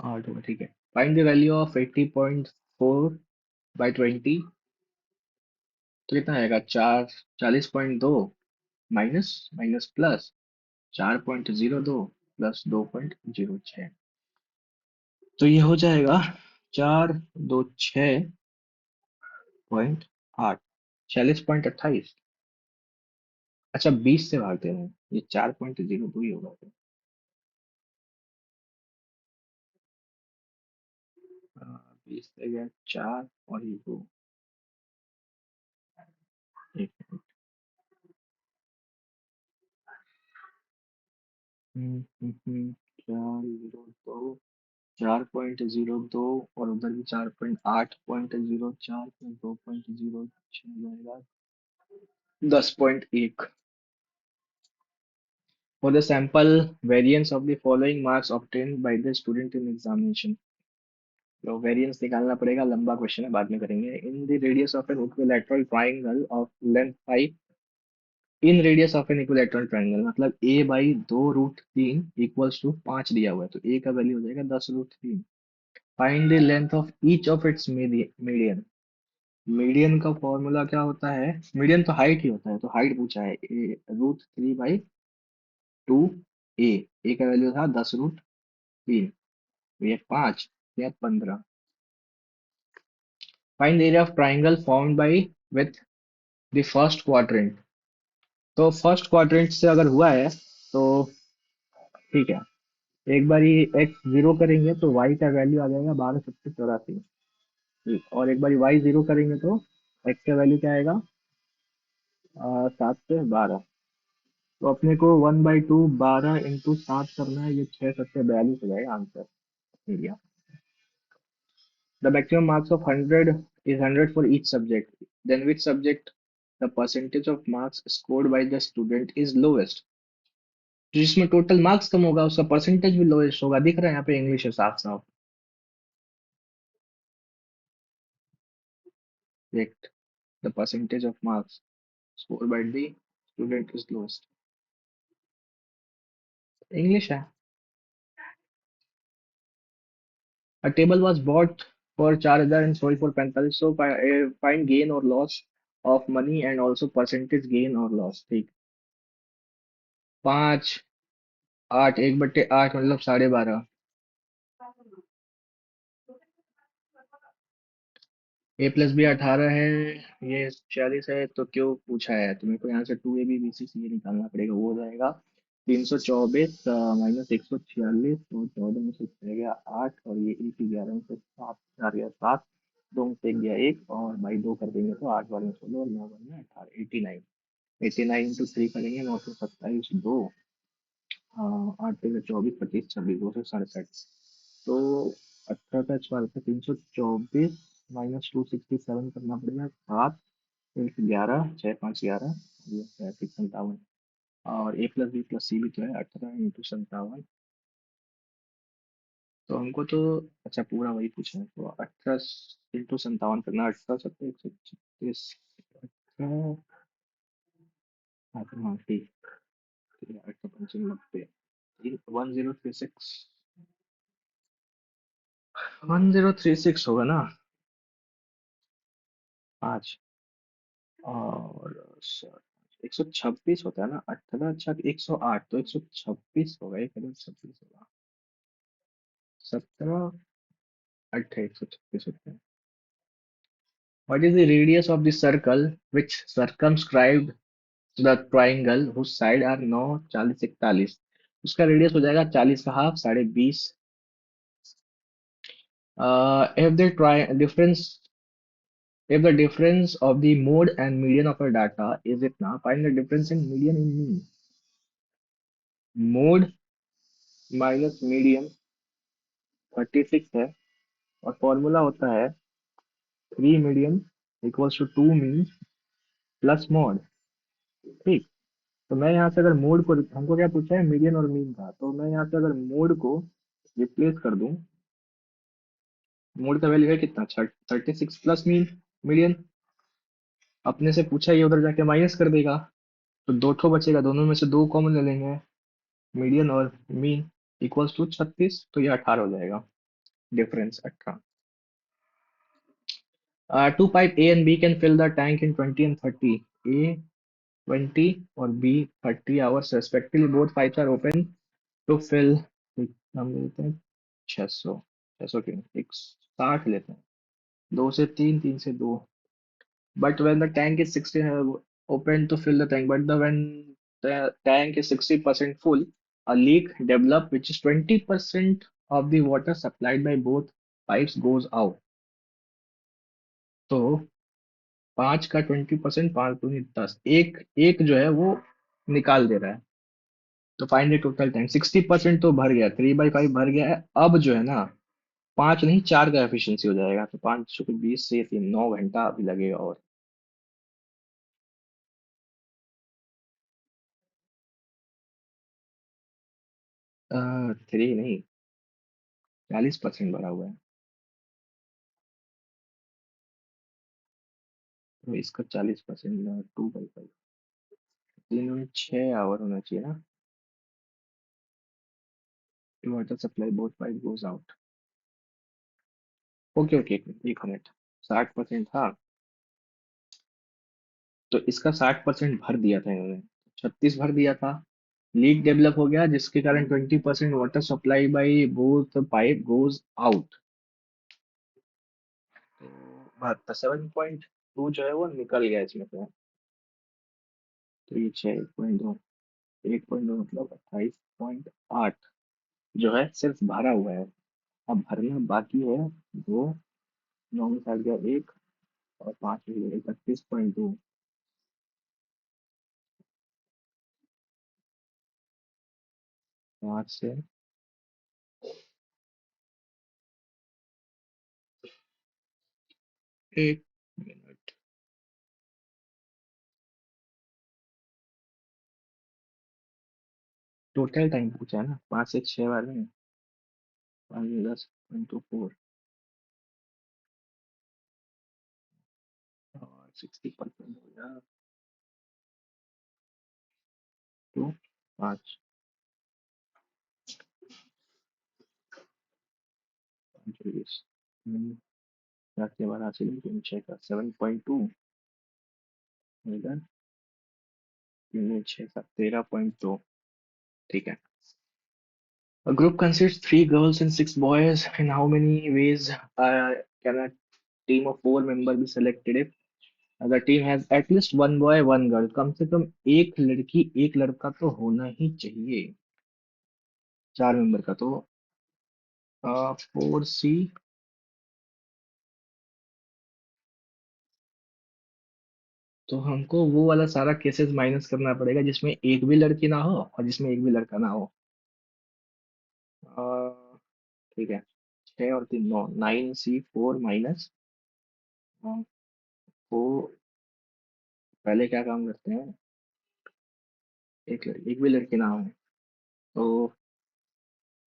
8 होगा, ठीक है। फाइंड द वैल्यू ऑफ 80.4/20, तो कितना आएगा? 40.2 माइनस माइनस प्लस 4.02 प्लस 2.06, तो ये हो जाएगा 4 2 6.8, 46.28। अच्छा, 20 से भागते हैं, ये 4.02 ही होगा फिर। 20 से गया 4 और ये 2, एक, 402, 4.02, और उधर भी 4.8.04 प्लस 2.06 जाएगा 10.1। For the sample variance of the following marks obtained by the student in examination, तो वेरिएंस निकालना पड़ेगा, लंबा क्वेश्चन है, बाद में करेंगे। In the radius of an equilateral triangle of length 5, in radius of an equilateral triangle मतलब a/2√3 equals to 5 दिया हुआ है, तो a का वैल्यू हो जाएगा 10√3। Find the length of each of its median. Median का फॉर्मूला क्या होता है? मीडियन तो हाइट ही होता है, तो हाइट पूछा है, √3/2। ए का वैल्यू था 10√3, तो ये 5 या 15। Find the area of triangle formed by with the first quadrant. तो फर्स्ट क्वाड्रेंट से अगर हुआ है तो ठीक है, एक बार ये एक्स जीरो करेंगे तो वाई का वैल्यू आ जाएगा 12 7 84। और एक बार वाई जीरो करेंगे तो एक्स का वैल्यू क्या आएगा? 7 से 12। तो अपने को 1/2 12 × 7 करना है, ये 6 7 42 हो जाएगा answer India. The maximum marks of 100 is 100 for each subject. Then which subject the percentage of marks scored by the student is lowest? तो जिसमें टोटल मार्क्स कम होगा उसका परसेंटेज भी लोएस्ट होगा, दिख रहा है यहाँ पे इंग्लिश है साफ साफ। Correct. The percentage of marks scored by the student is lowest. English है। A table was bought for 4,000 and sold for 45, so find gain or loss of money and also percentage gain or loss। ठीक। 5 8 1/8 मतलब 12.5। ए plus B 18 है, ये 46 है, तो क्यों पूछा है तो मेरे को यहाँ से 2ab bc ca निकालना पड़ेगा, वो हो जाएगा 324 -146, तो 14 में से रह गया 8, और ये एक 11 में से 7 4 गया 7, 2 में से एक गया 1, और बाई 2 कर देंगे तो 8 बार में 16 और 9 बार में 18, 89। 89 इंटू 3 करेंगे, 927 2, 8 तेरह 24 25 26 267। तो 18 का 12 से 324 -267 करना पड़ेगा, 7 एक 11 6 5 11, ये 37 57। और ए प्लस बी प्लस सी भी तो है, 18 × 57। तो हमको तो अच्छा पूरा वही पूछना है, तो 18 × 57 करना, 18 7 136। हाँ तो हाँ ठीक। 8 5 90, 1036, 1036 होगा ना। 5 और 126 होता है ना, 18 अच्छा 108, तो 126 होगा, 1,26 होगा। 17 8 126 होता है। What is the radius of the circle which circumscribed the triangle whose side are 9 40 41? उसका रेडियस हो जाएगा 40 का half 20.5। If the difference, if the difference of the mode and median of a data is इतना, find the difference in median in mean। Mode minus median 36 है, और formula होता है 3 median equals to 2 mean plus mode. ठीक। तो मैं यहाँ से अगर मोड को, हमको क्या पूछा है मीडियन और मीन का, तो मैं यहाँ से अगर मोड को रिप्लेस कर दूं, मोड का वैल्यू है कितना 36 प्लस मीन मीडियन, अपने से पूछा ये उधर जाके माइनस कर देगा, तो दो ठो बचेगा, दोनों में से दो कॉमन ले लेंगे, मीडियन और मीन इक्वल्स टू 36, तो ये 18 हो जाएगा, difference 18। Two pipe A and B can fill the tank in 20 and 30, A 20 or B 30 hours respectively. Both pipes are open to fill, हम लेते हैं 600, 600 क्यों 160 लेते हैं, 2 से 3 3 से 2। But when the tank is 60 open to fill the tank, but when the tank is 60% full, a leak develop which is 20% of the water supplied by both pipes goes out। तो 5 का 20%, 5 दूनी 10, एक एक जो है वो निकाल दे रहा है। तो फाइंड द टोटल टाइम, 60% तो भर गया, 3/5 भर गया है, अब जो है ना 5 नहीं 4 का एफिशिएंसी हो जाएगा, तो 5 20 से 3 9 घंटा अभी लगेगा, और 3 नहीं 40% भरा हुआ है, तो इसका 40% 2/5, तीनों में 6 आवर होना चाहिए ना। Water supply both pipe goes out. Okay okay, 1 minute. 60% था, तो इसका 60% भर दिया था इन्होंने, 36 भर दिया था, लीक डेवलप हो गया जिसके कारण 20% water supply by both pipe goes out, तो 7.2 जो है वो निकल गया इसमें से। तो ये 6 1.2, 1.2 मतलब 28.8, जो है सिर्फ भरा हुआ है। अब भरना बाकी है दो। नौ में काट गया एक, और पाँच में गया 31.2। 5 से एक मिनट। टोटल टाइम पूछा है ना, 5 से 6 बार में। 5 में 10 into 4, और 60% हो गया। तो 5, 5 4 के बाद हासिल 6 का 7.2, इधर 6 का 13.2। ठीक है। A group consists 3 girls and 6 boys. In how many ways can a team of 4 members be selected if the team has at least one boy, one girl? कम से कम एक लड़की एक लड़का तो होना ही चाहिए 4 मेंबर का। तो 4C। तो हमको वो वाला सारा केसेस माइनस करना पड़ेगा जिसमें एक भी लड़की ना हो और जिसमें एक भी लड़का ना हो। अ, ठीक है। 6 और 3 9, 9C4 माइनस। वो पहले क्या काम करते हैं, एक भी लड़की ना हो, तो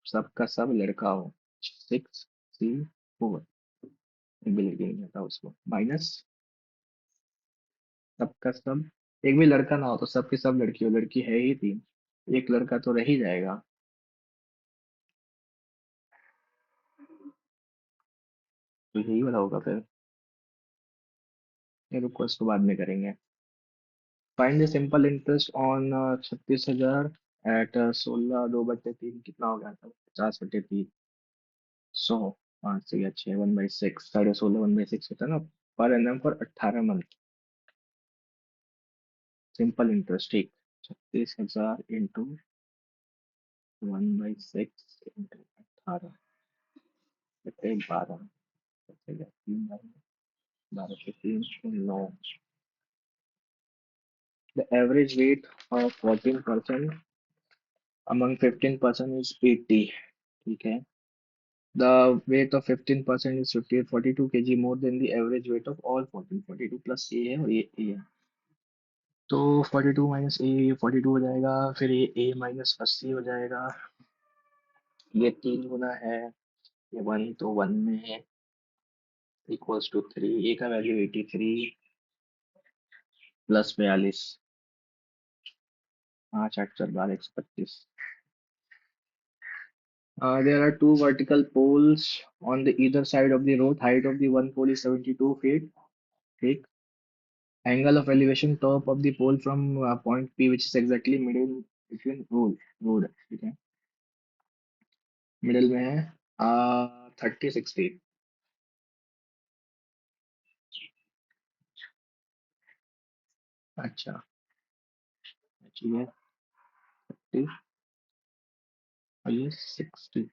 सबका सब लड़का हो। 6C4, एक भी लड़की नहीं होता उसको, माइनस सबका सब। एक भी लड़का ना हो तो सबके सब लड़की हो, लड़की है ही 3, एक लड़का तो रह ही जाएगा। तो यही वाला होगा फिर। ये रुको, इसको बाद में करेंगे। Find the simple interest on 36,000 at 16 2/3 कितना हो गया था, 50/3। 100, 5 से 6 1/6, 16.5 1/6 होता है ना, per annum for 18 month. Simple interest, ठीक। 36,000 इंटू 1/6 इंटू 18, कितने 12, 12 से 3 9। The average weight of 14% among 15% is 80। ठीक है। The weight of 15% is 42 kg more than the average weight of all 14। 42 plus ए है और ये ए है। तो 42 माइनस ए, ये 42 हो जाएगा, फिर ये ए माइनस 80 हो जाएगा। ये 3 गुना है, ये 1 तो 1 में है, इक्वल्स टू 3। ए का value 83 plus 42, 5 8 4 12 125। There are two vertical poles on the either side of the road. Height of the one pole is 72 feet. ठीक। Angle of elevation top of the pole from point P, which is exactly middle between road। ठीक है। Middle में है 30 60। अच्छा, ठीक है। 30 और ये 60।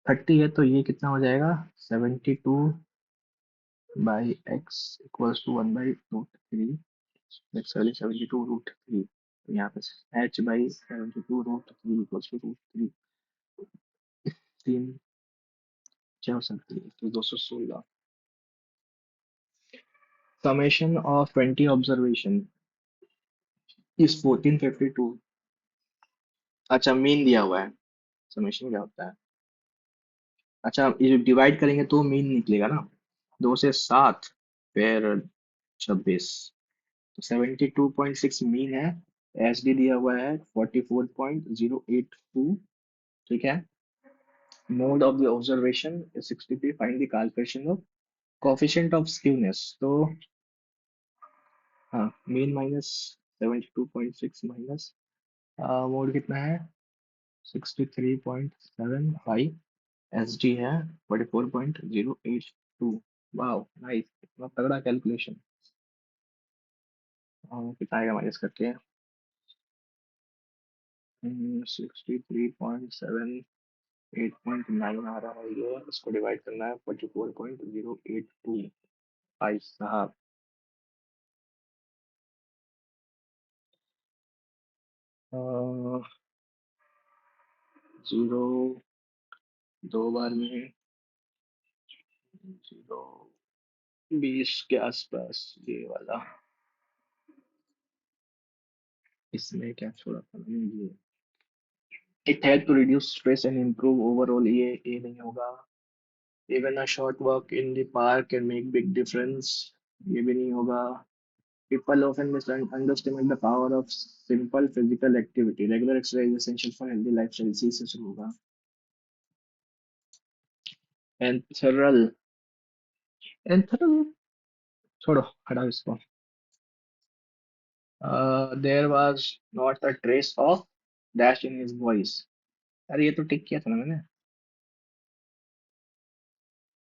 30 है तो ये कितना हो जाएगा, 72/x इक्वल्स टू 1/√3। नेक्स्ट वाली 72√3। तो यहाँ पे h/72√3 इक्वल्स टू √3। 3 तो 216। Summation of 20 observation is 1452। अच्छा, मीन दिया हुआ है। समेशन क्या होता है? अच्छा, ये डिवाइड करेंगे तो मीन निकलेगा ना। 2 से 7, फिर 26। तो 72.6 मीन है। एस डी दिया हुआ है 44.082। ठीक है। Mode of the observation 63। Find the calculation of coefficient of skewness. तो हाँ, मीन माइनस 72.6 माइनस मोड कितना है, 63.75। एस डी है 44.082। वाह, नाइस, इतना तगड़ा कैलकुलेशन। कितना आएगा माइनस करके, 63.7 8.9 आ रहा है ये, इसको डिवाइड करना है 44.082। भाई साहब, 0 दो बार में, 0, 20 के आसपास ये वाला। इसमें क्या छोड़ा था मैंने ये, it help to reduce stress and improve overall, ये नहीं होगा। Even a short walk in the park can make big difference, ये भी नहीं होगा। People often underestimate the power of simple physical activity. Regular exercise is essential for healthy lifestyle, इसी से शुरू होगा। एंथरल, एंथरल छोड़ो, हटाओ इसको। There was not a trace of dash in his voice. अरे ये तो टिक किया था ना मैंने।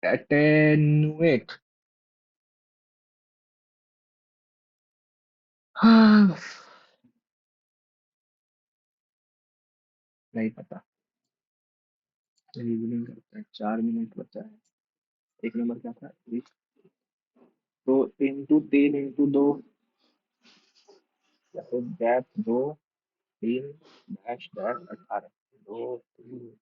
एटेनुएट, हाँ, नहीं पता। रीजनिंग करता है, 4 मिनट बचा है। एक नंबर क्या था, एक। तो इंटू 3 इंटू 2, या फिर गैप 2, 3, डैश डैश 18, 2 3,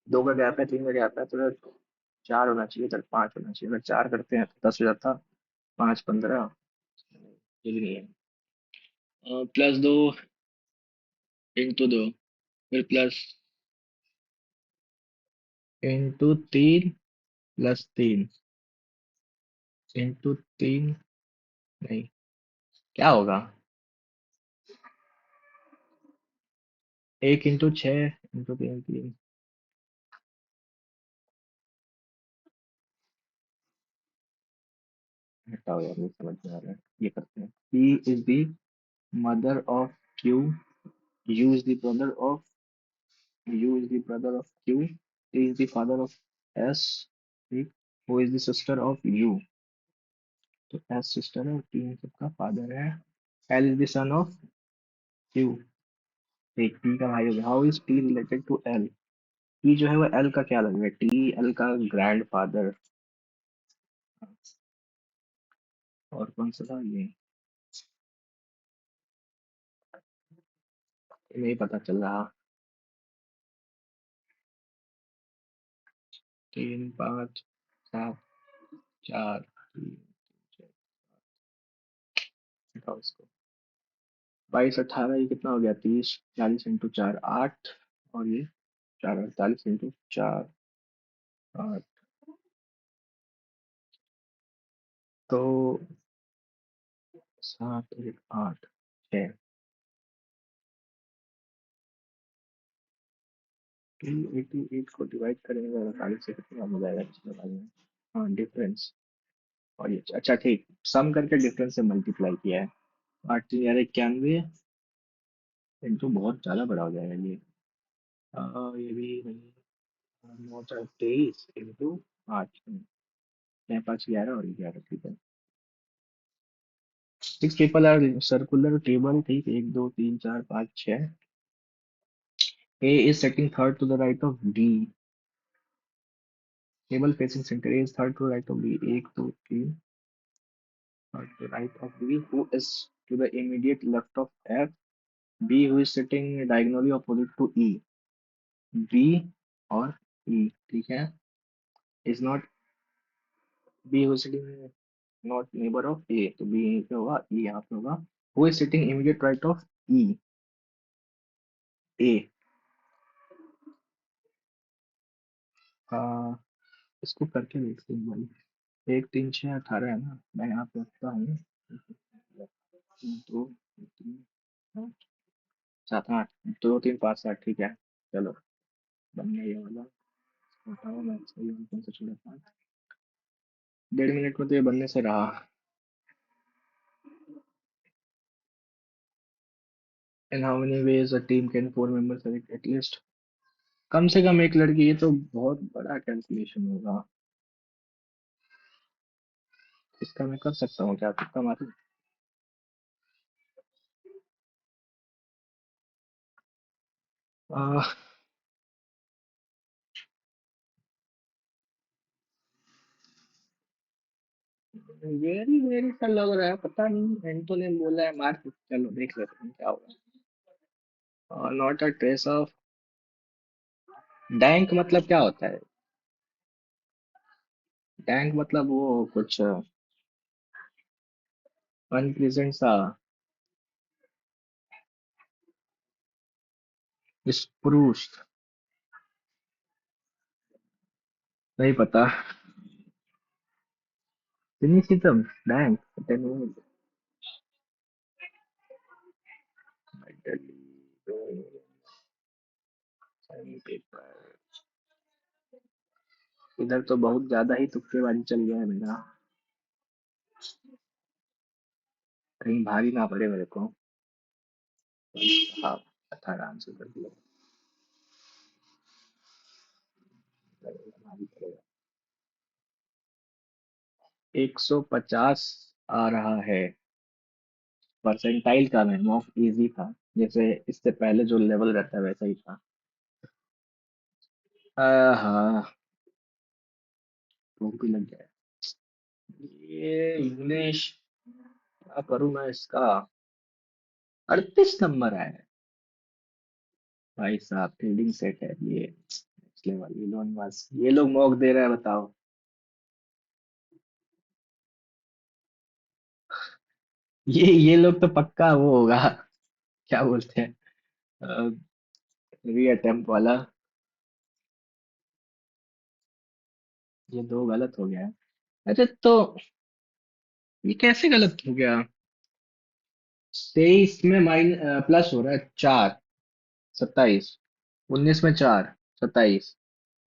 2 का गैप है, 3 का गैप है, तो 4 होना चाहिए, चल 5 होना चाहिए। अगर 4 करते हैं तो 10 हो जाता, 5 15, ये भी नहीं है। +2 इंटू 2, फिर प्लस इंटू 3 +3 इंटू 3, नहीं, क्या होगा, 1 इंटू 6 इंटू 3 3। हटाओ यार, ये समझ में आ रहा है, ये करते हैं। P is the mother of Q, U is the brother of U is the brother of Q, T is the father of S, ठीक, who is the sister of U, तो S सिस्टर है और T इन सबका father है। L is the son of Q, ठीक, T का भाई हो गया। How is T related to L? T जो है वो L का क्या लगेगा, T L का ग्रैंड फादर। और कौन सा था ये, नहीं पता चल रहा। 3 5 7 4 3, हटाओ इसको। 22 18, ये कितना हो गया, 30 40 इंटू 4 8, और ये 4 48 इंटू 4 8, तो 7 1 8 6। 288 को डिवाइड करेंगे 48 से, कितना हो जाएगा इसके बारे में। हाँ, डिफरेंस, और ये अच्छा ठीक, सम करके डिफरेंस से मल्टीप्लाई किया है। 8 3 11 91 इंटू, बहुत ज्यादा बड़ा हो जाएगा ये। ये भी नहीं। 9 4 23 इंटू 8, 6 5 11 और 11, ठीक है। 6 people आर सर्कुलर टेबल, ठीक, 1 2 3 4 5 6। A is sitting third to the right of D. Table facing center. A is third to the right of D. 1 2 3, third to the right of D. Who is to the immediate left of F? B, who is sitting diagonally opposite to E. B और E, ठीक है। Is not B, who is sitting not neighbor of A, तो B यहीं पे होगा, E यहाँ पे होगा। Who is sitting immediate right of E? A। इसको करके देखते हैं भाई। 1 3 6 18 है ना, मैं यहाँ पे रखता हूँ। 2 3 7 8, 2 3 5 7, ठीक है। चलो, बन गया ये वाला। हटाओ, मैं सही हूँ, कौन सा छोड़ा 5। 1.5 मिनट में तो ये बनने से रहा। In how many ways a team can 4 member select at least, कम से कम एक लड़की, ये तो बहुत बड़ा कैलकुलेशन होगा। इसका मैं कर सकता हूँ क्या, तुक्का मारूं। वेरी वेरी सा लग रहा है, पता नहीं, एंटो ने बोला है मार के, चलो देख लेते हैं क्या होगा। Not a trace of. Dank मतलब क्या होता है? डैंक मतलब वो कुछ अनप्लीजेंट सा, स्प्रूस। नहीं पता। फिनिशिज्म। डैंक पता नहीं। पेपर। इधर तो बहुत ज्यादा ही तुक्केबाजी चल गया है मेरा। कहीं भारी ना पड़े मेरे को। हाँ, 18 आंसर कर दिया। भारी पड़ेगा। 150 आ रहा है। परसेंटाइल का नहीं, मॉक इजी था। जैसे इससे पहले जो लेवल रहता है वैसा ही था। हाँ। भूख भी लग गया है। ये इंग्लिश, क्या करूँ मैं इसका? 38 नंबर आया है। भाई साहब फील्डिंग सेट है ये, नेक्स्ट लेवल। इलोन मस्क, ये लोग मॉक दे रहा है, बताओ। ये लोग तो पक्का वो होगा, क्या बोलते हैं, री अटेम्प्ट वाला। ये दो गलत हो गया है। अच्छा तो ये कैसे गलत हो गया? 23 में प्लस हो रहा है 4, 27। 19 में 4, 27।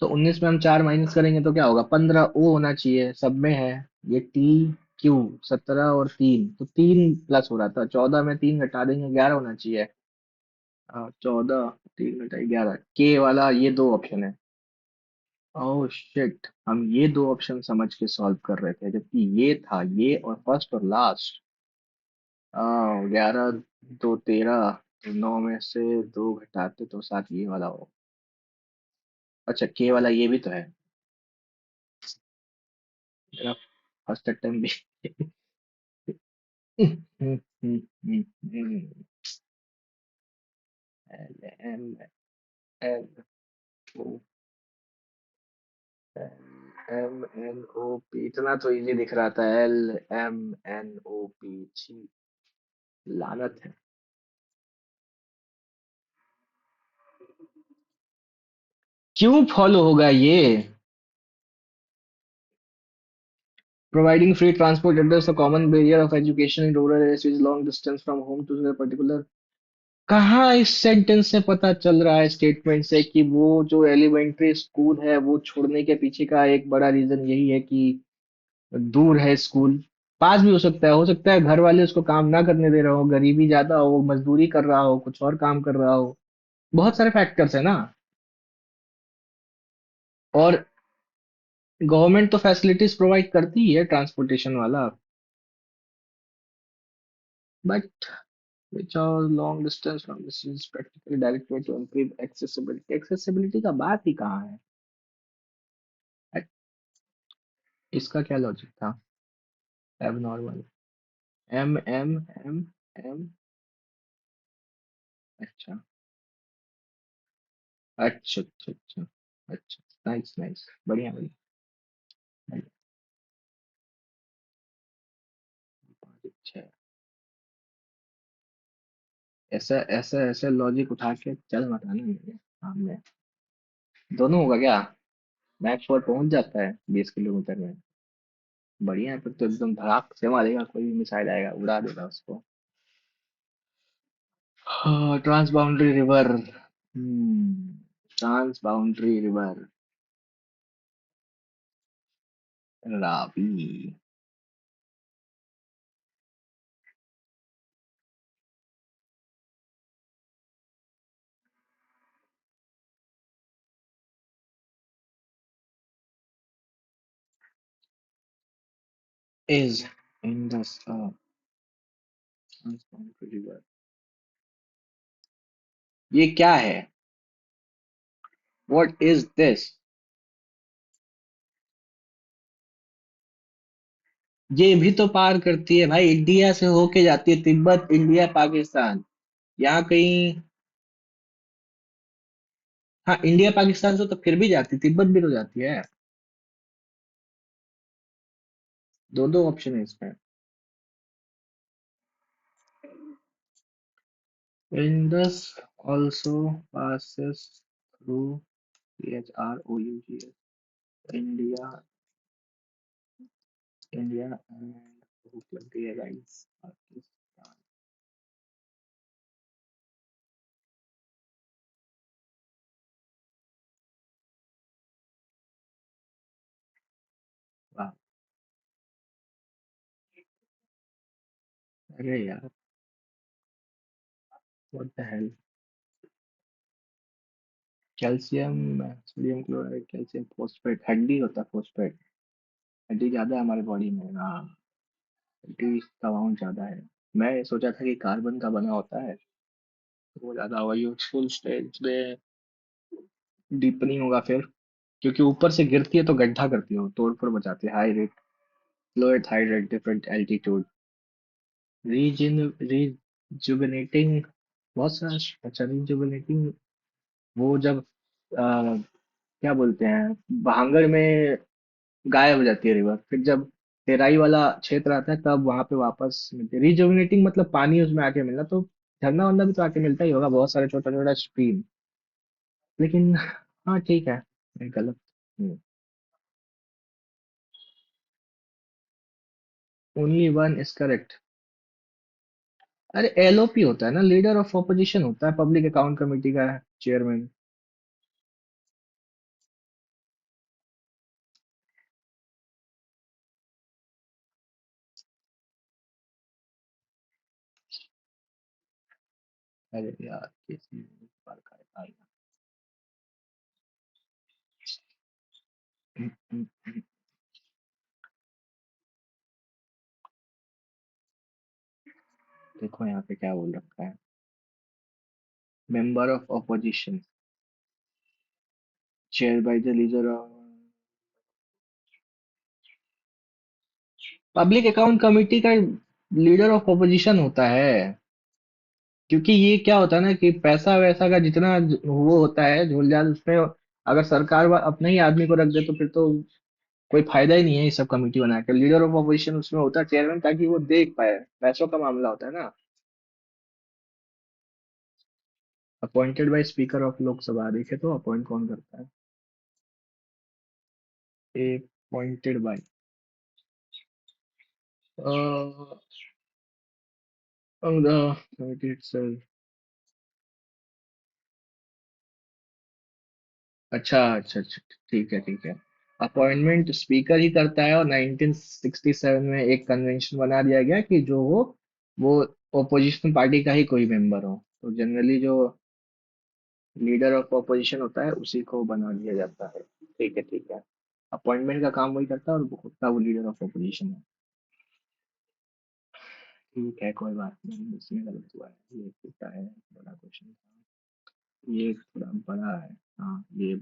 तो 19 में हम 4 माइनस करेंगे तो क्या होगा? 15 ओ होना चाहिए, सब में है। ये टी क्यू, 17 और 3, तो 3 प्लस हो रहा था। 14 में 3 घटा देंगे, 11 होना चाहिए। 14, 3 घटाई 11, के वाला ये दो ऑप्शन है। ओह शिट, हम ये दो ऑप्शन समझ के सॉल्व कर रहे थे, जबकि ये था ये और फर्स्ट और लास्ट। 11, 2 13, तो 9 में से 2 घटाते तो 7 ये वाला हो। अच्छा के वाला ये भी तो है। मेरा फर्स्ट अटेम्प्ट भी। L M L O M N O P, इतना तो इजी दिख रहा था। L M N O P, छी, लानत है। क्यों फॉलो होगा ये? Providing free transport address a common barrier of education in rural areas which is long distance from home to a particular। कहाँ इस सेंटेंस से पता चल रहा है, स्टेटमेंट से, कि वो जो एलिमेंट्री स्कूल है वो छोड़ने के पीछे का एक बड़ा रीजन यही है कि दूर है स्कूल। पास भी हो सकता है घर वाले उसको काम ना करने दे रहा हो, गरीबी ज्यादा हो, मजदूरी कर रहा हो, कुछ और काम कर रहा हो। बहुत सारे फैक्टर्स है ना। और गवर्नमेंट तो फैसिलिटीज प्रोवाइड करती ही है ट्रांसपोर्टेशन वाला। But which are long distance from this is practically direct way to improve accessibility। accessibility का बात ही कहाँ है? इसका क्या लॉजिक था? एबनॉर्मल। एम एम एम एम। अच्छा अच्छा अच्छा अच्छा। अच्छा, नाइस नाइस, बढ़िया बढ़िया। बढ़िया। अच्छा, ऐसा ऐसा ऐसा लॉजिक उठा के चल मत आना मेरे सामने। दोनों होगा क्या? मैच 4 पहुंच जाता है 20 किलोमीटर में। बढ़िया है, फिर तो एकदम धड़ाक से मारेगा, कोई भी मिसाइल आएगा उड़ा देगा उसको। हाँ, trans boundary river. Trans boundary river. Ravi. Is in the trans boundary river. ये क्या है? What is this? ये भी तो पार करती है भाई, इंडिया से होके जाती है, तिब्बत, इंडिया, पाकिस्तान, यहाँ कहीं। हाँ, इंडिया पाकिस्तान से तो फिर भी जाती, तिब्बत भी तो जाती है। दो दो ऑप्शन है इसमें। Indus also passes through Chrougs, India, India and Bangladesh, right? Pakistan. वाह, अरे यार, what the hell. Calcium, sodium chloride, calcium phosphate, हड्डी होता है फॉस्फेट। हड्डी ज्यादा है हमारे बॉडी में, हाँ। हड्डी का अमाउंट ज्यादा है। मैं सोचा था कि कार्बन का बना होता है, तो वो ज्यादा होगा, यूजफुल स्टेज में डीपनिंग होगा फिर, क्योंकि ऊपर से गिरती है तो गड्ढा करती है, वो तोड़ फोड़ बचाती है। High rate, low at high rate, different altitude. Region, rejuvenating, बहुत सारा। अच्छा, रिजुविनेटिंग, वो जब क्या बोलते हैं, भांगड़ में गायब हो जाती है रिवर, फिर जब तेराई वाला क्षेत्र आता है तब वहां पे वापस मिलती है। रिजुविनेटिंग मतलब पानी उसमें आके मिलना, तो झरना वरना भी तो आके मिलता ही होगा, बहुत सारे छोटा छोटा स्ट्रीम। लेकिन हाँ ठीक है, मैं गलत हूँ। Only one is correct. अरे एलओपी होता है ना, लीडर ऑफ ऑपोजिशन होता है, पब्लिक अकाउंट कमेटी का चेयरमैन। अरे यार, किसी बार का है। देखो यहाँ पे क्या बोल रखा है, member of opposition, chair by the leader of public account committee का, लीडर ऑफ ऑपोजिशन होता है। क्योंकि ये क्या होता है ना कि पैसा वैसा का जितना वो होता है झोलझाल उसमें, अगर सरकार अपने ही आदमी को रख दे तो फिर तो कोई फायदा ही नहीं है ये सब कमेटी बना के। लीडर ऑफ ऑपोजिशन उसमें होता है चेयरमैन, ताकि वो देख पाए, पैसों का मामला होता है ना। Appointed by speaker of Lok Sabha, देखे तो अपॉइंट कौन करता है। Appointed by the committee itself। अच्छा अच्छा अच्छा, ठीक है ठीक है। अपॉइंटमेंट स्पीकर ही करता है, और 1967 में एक कन्वेंशन बना दिया गया कि जो हो वो ओपोजिशन पार्टी का ही कोई मेंबर हो, तो जनरली जो लीडर ऑफ ऑपोजिशन होता है उसी को बना दिया जाता है। ठीक है ठीक है। अपॉइंटमेंट का काम वही करता है, और वो खुद का वो लीडर ऑफ ऑपोजिशन है। ठीक है, कोई बात नहीं, इसमें गलत हुआ है, ये छोटा है, बड़ा क्वेश्चन था, ये थोड़ा बड़ा है। हाँ, ये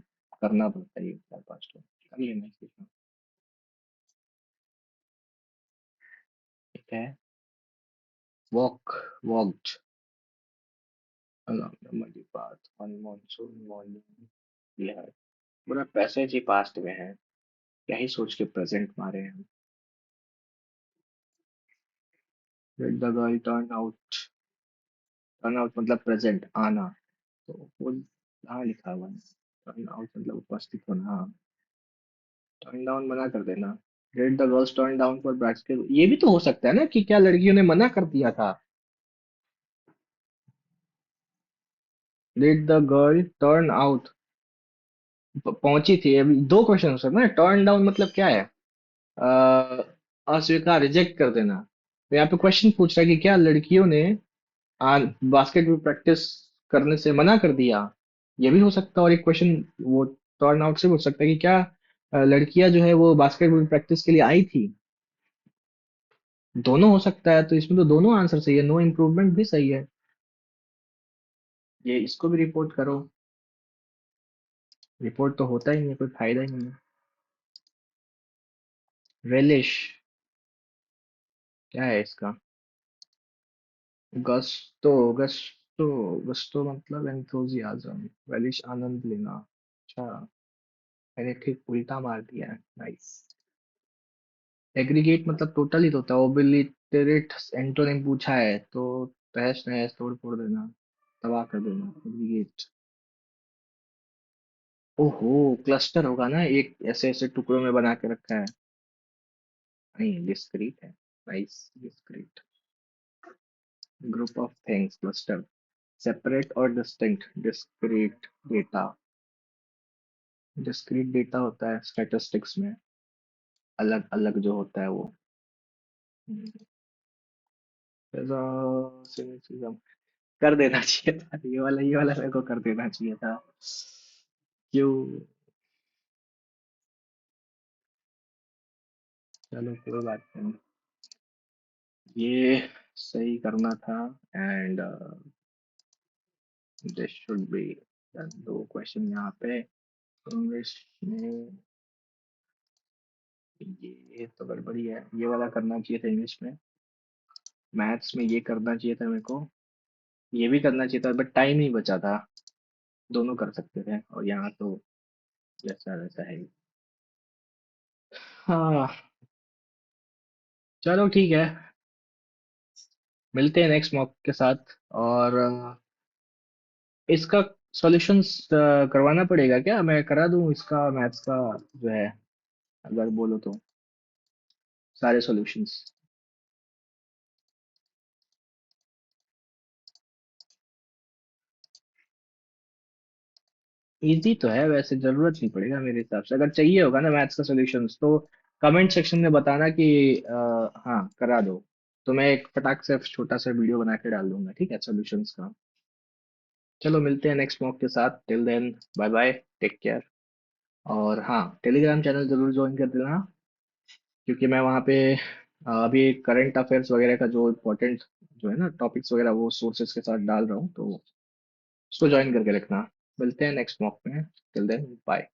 करना पड़ता है, ये चार पाँच तो कर लेना सीखना। ठीक है। Walk along the muddy path one monsoon morning। ये है, पूरा पैसेज ही पास्ट में है, क्या ही सोच के प्रेजेंट मारे हैं। Let the girl turn out मतलब प्रेजेंट आना, तो वो हाँ लिखा हुआ है, टर्न आउट मतलब उपस्थित होना, हाँ। टर्न डाउन मना कर देना। Let the girls turn down for practical, ये भी तो हो सकता है ना कि क्या लड़कियों ने मना कर दिया था। Let the girl turn out, पहुंची थी, अभी दो क्वेश्चन हो सकते हैं। टर्न डाउन मतलब क्या है, अस्वीकार, रिजेक्ट कर देना। तो यहाँ पे क्वेश्चन पूछ रहा है कि क्या लड़कियों ने बास्केटबॉल प्रैक्टिस करने से मना कर दिया, ये भी हो सकता है। और एक क्वेश्चन वो टर्न आउट से पूछ सकता है कि क्या लड़कियां जो है वो बास्केटबॉल प्रैक्टिस के लिए आई थी। दोनों हो सकता है, तो इसमें तो दोनों आंसर सही है, नो इम्प्रूवमेंट भी सही है। ये इसको भी रिपोर्ट करो। रिपोर्ट तो होता ही नहीं है, कोई फायदा ही नहीं है। रेलिश, क्या है इसका? गस्तो गस्तो गस्तो मतलब एंथुजियाज्म, relish आनंद लेना। अच्छा, मैंने ठीक उल्टा मार दिया है। नाइस। एग्रीगेट मतलब टोटल ही तो होता है। ओबिलिटेरेट एंटोनिम पूछा है तो तहस नहस तोड़ फोड़ देना, तबाह कर देना, एग्रीगेट। ओहो, क्लस्टर होगा ना, एक ऐसे ऐसे टुकड़ों में बना के रखा है। नहीं, डिस्क्रीट है। Nice, discrete. Group of things, cluster. Separate और distinct, discrete data. Discrete data होता है स्टैटिस्टिक्स में, अलग अलग जो होता है वो। सिनेरिज्म कर देना चाहिए था, ये वाला मेरे को कर देना चाहिए था। क्यों? चलो कोई बात नहीं, ये सही करना था। एंड दिस शुड बी दो क्वेश्चन यहाँ पे। इंग्लिश में ये तो गड़बड़ी है, ये वाला करना चाहिए था इंग्लिश में। मैथ्स में ये करना चाहिए था मेरे को, ये भी करना चाहिए था, बट टाइम नहीं बचा था। दोनों कर सकते थे, और यहाँ तो जैसा वैसा है। हाँ, चलो ठीक है, मिलते हैं नेक्स्ट मॉक के साथ। और इसका सॉल्यूशंस करवाना पड़ेगा क्या? मैं करा दूं इसका, मैथ्स का जो है, अगर बोलो तो, सारे सॉल्यूशंस। इजी तो है वैसे, जरूरत नहीं पड़ेगा मेरे हिसाब से। अगर चाहिए होगा ना मैथ्स का सॉल्यूशंस तो कमेंट सेक्शन में बताना कि हाँ करा दो, तो मैं एक फटाक से छोटा सा वीडियो बना के डाल दूंगा, ठीक है, सॉल्यूशंस का। चलो मिलते हैं नेक्स्ट मॉक के साथ, till then bye bye, take care. और हाँ, टेलीग्राम चैनल जरूर ज्वाइन कर देना, क्योंकि मैं वहाँ पे अभी करंट अफेयर्स वगैरह का जो इम्पोर्टेंट जो है ना टॉपिक्स वगैरह, वो सोर्सेज के साथ डाल रहा हूँ, तो उसको ज्वाइन करके रखना। मिलते हैं नेक्स्ट मॉक में, टिल देन बाय।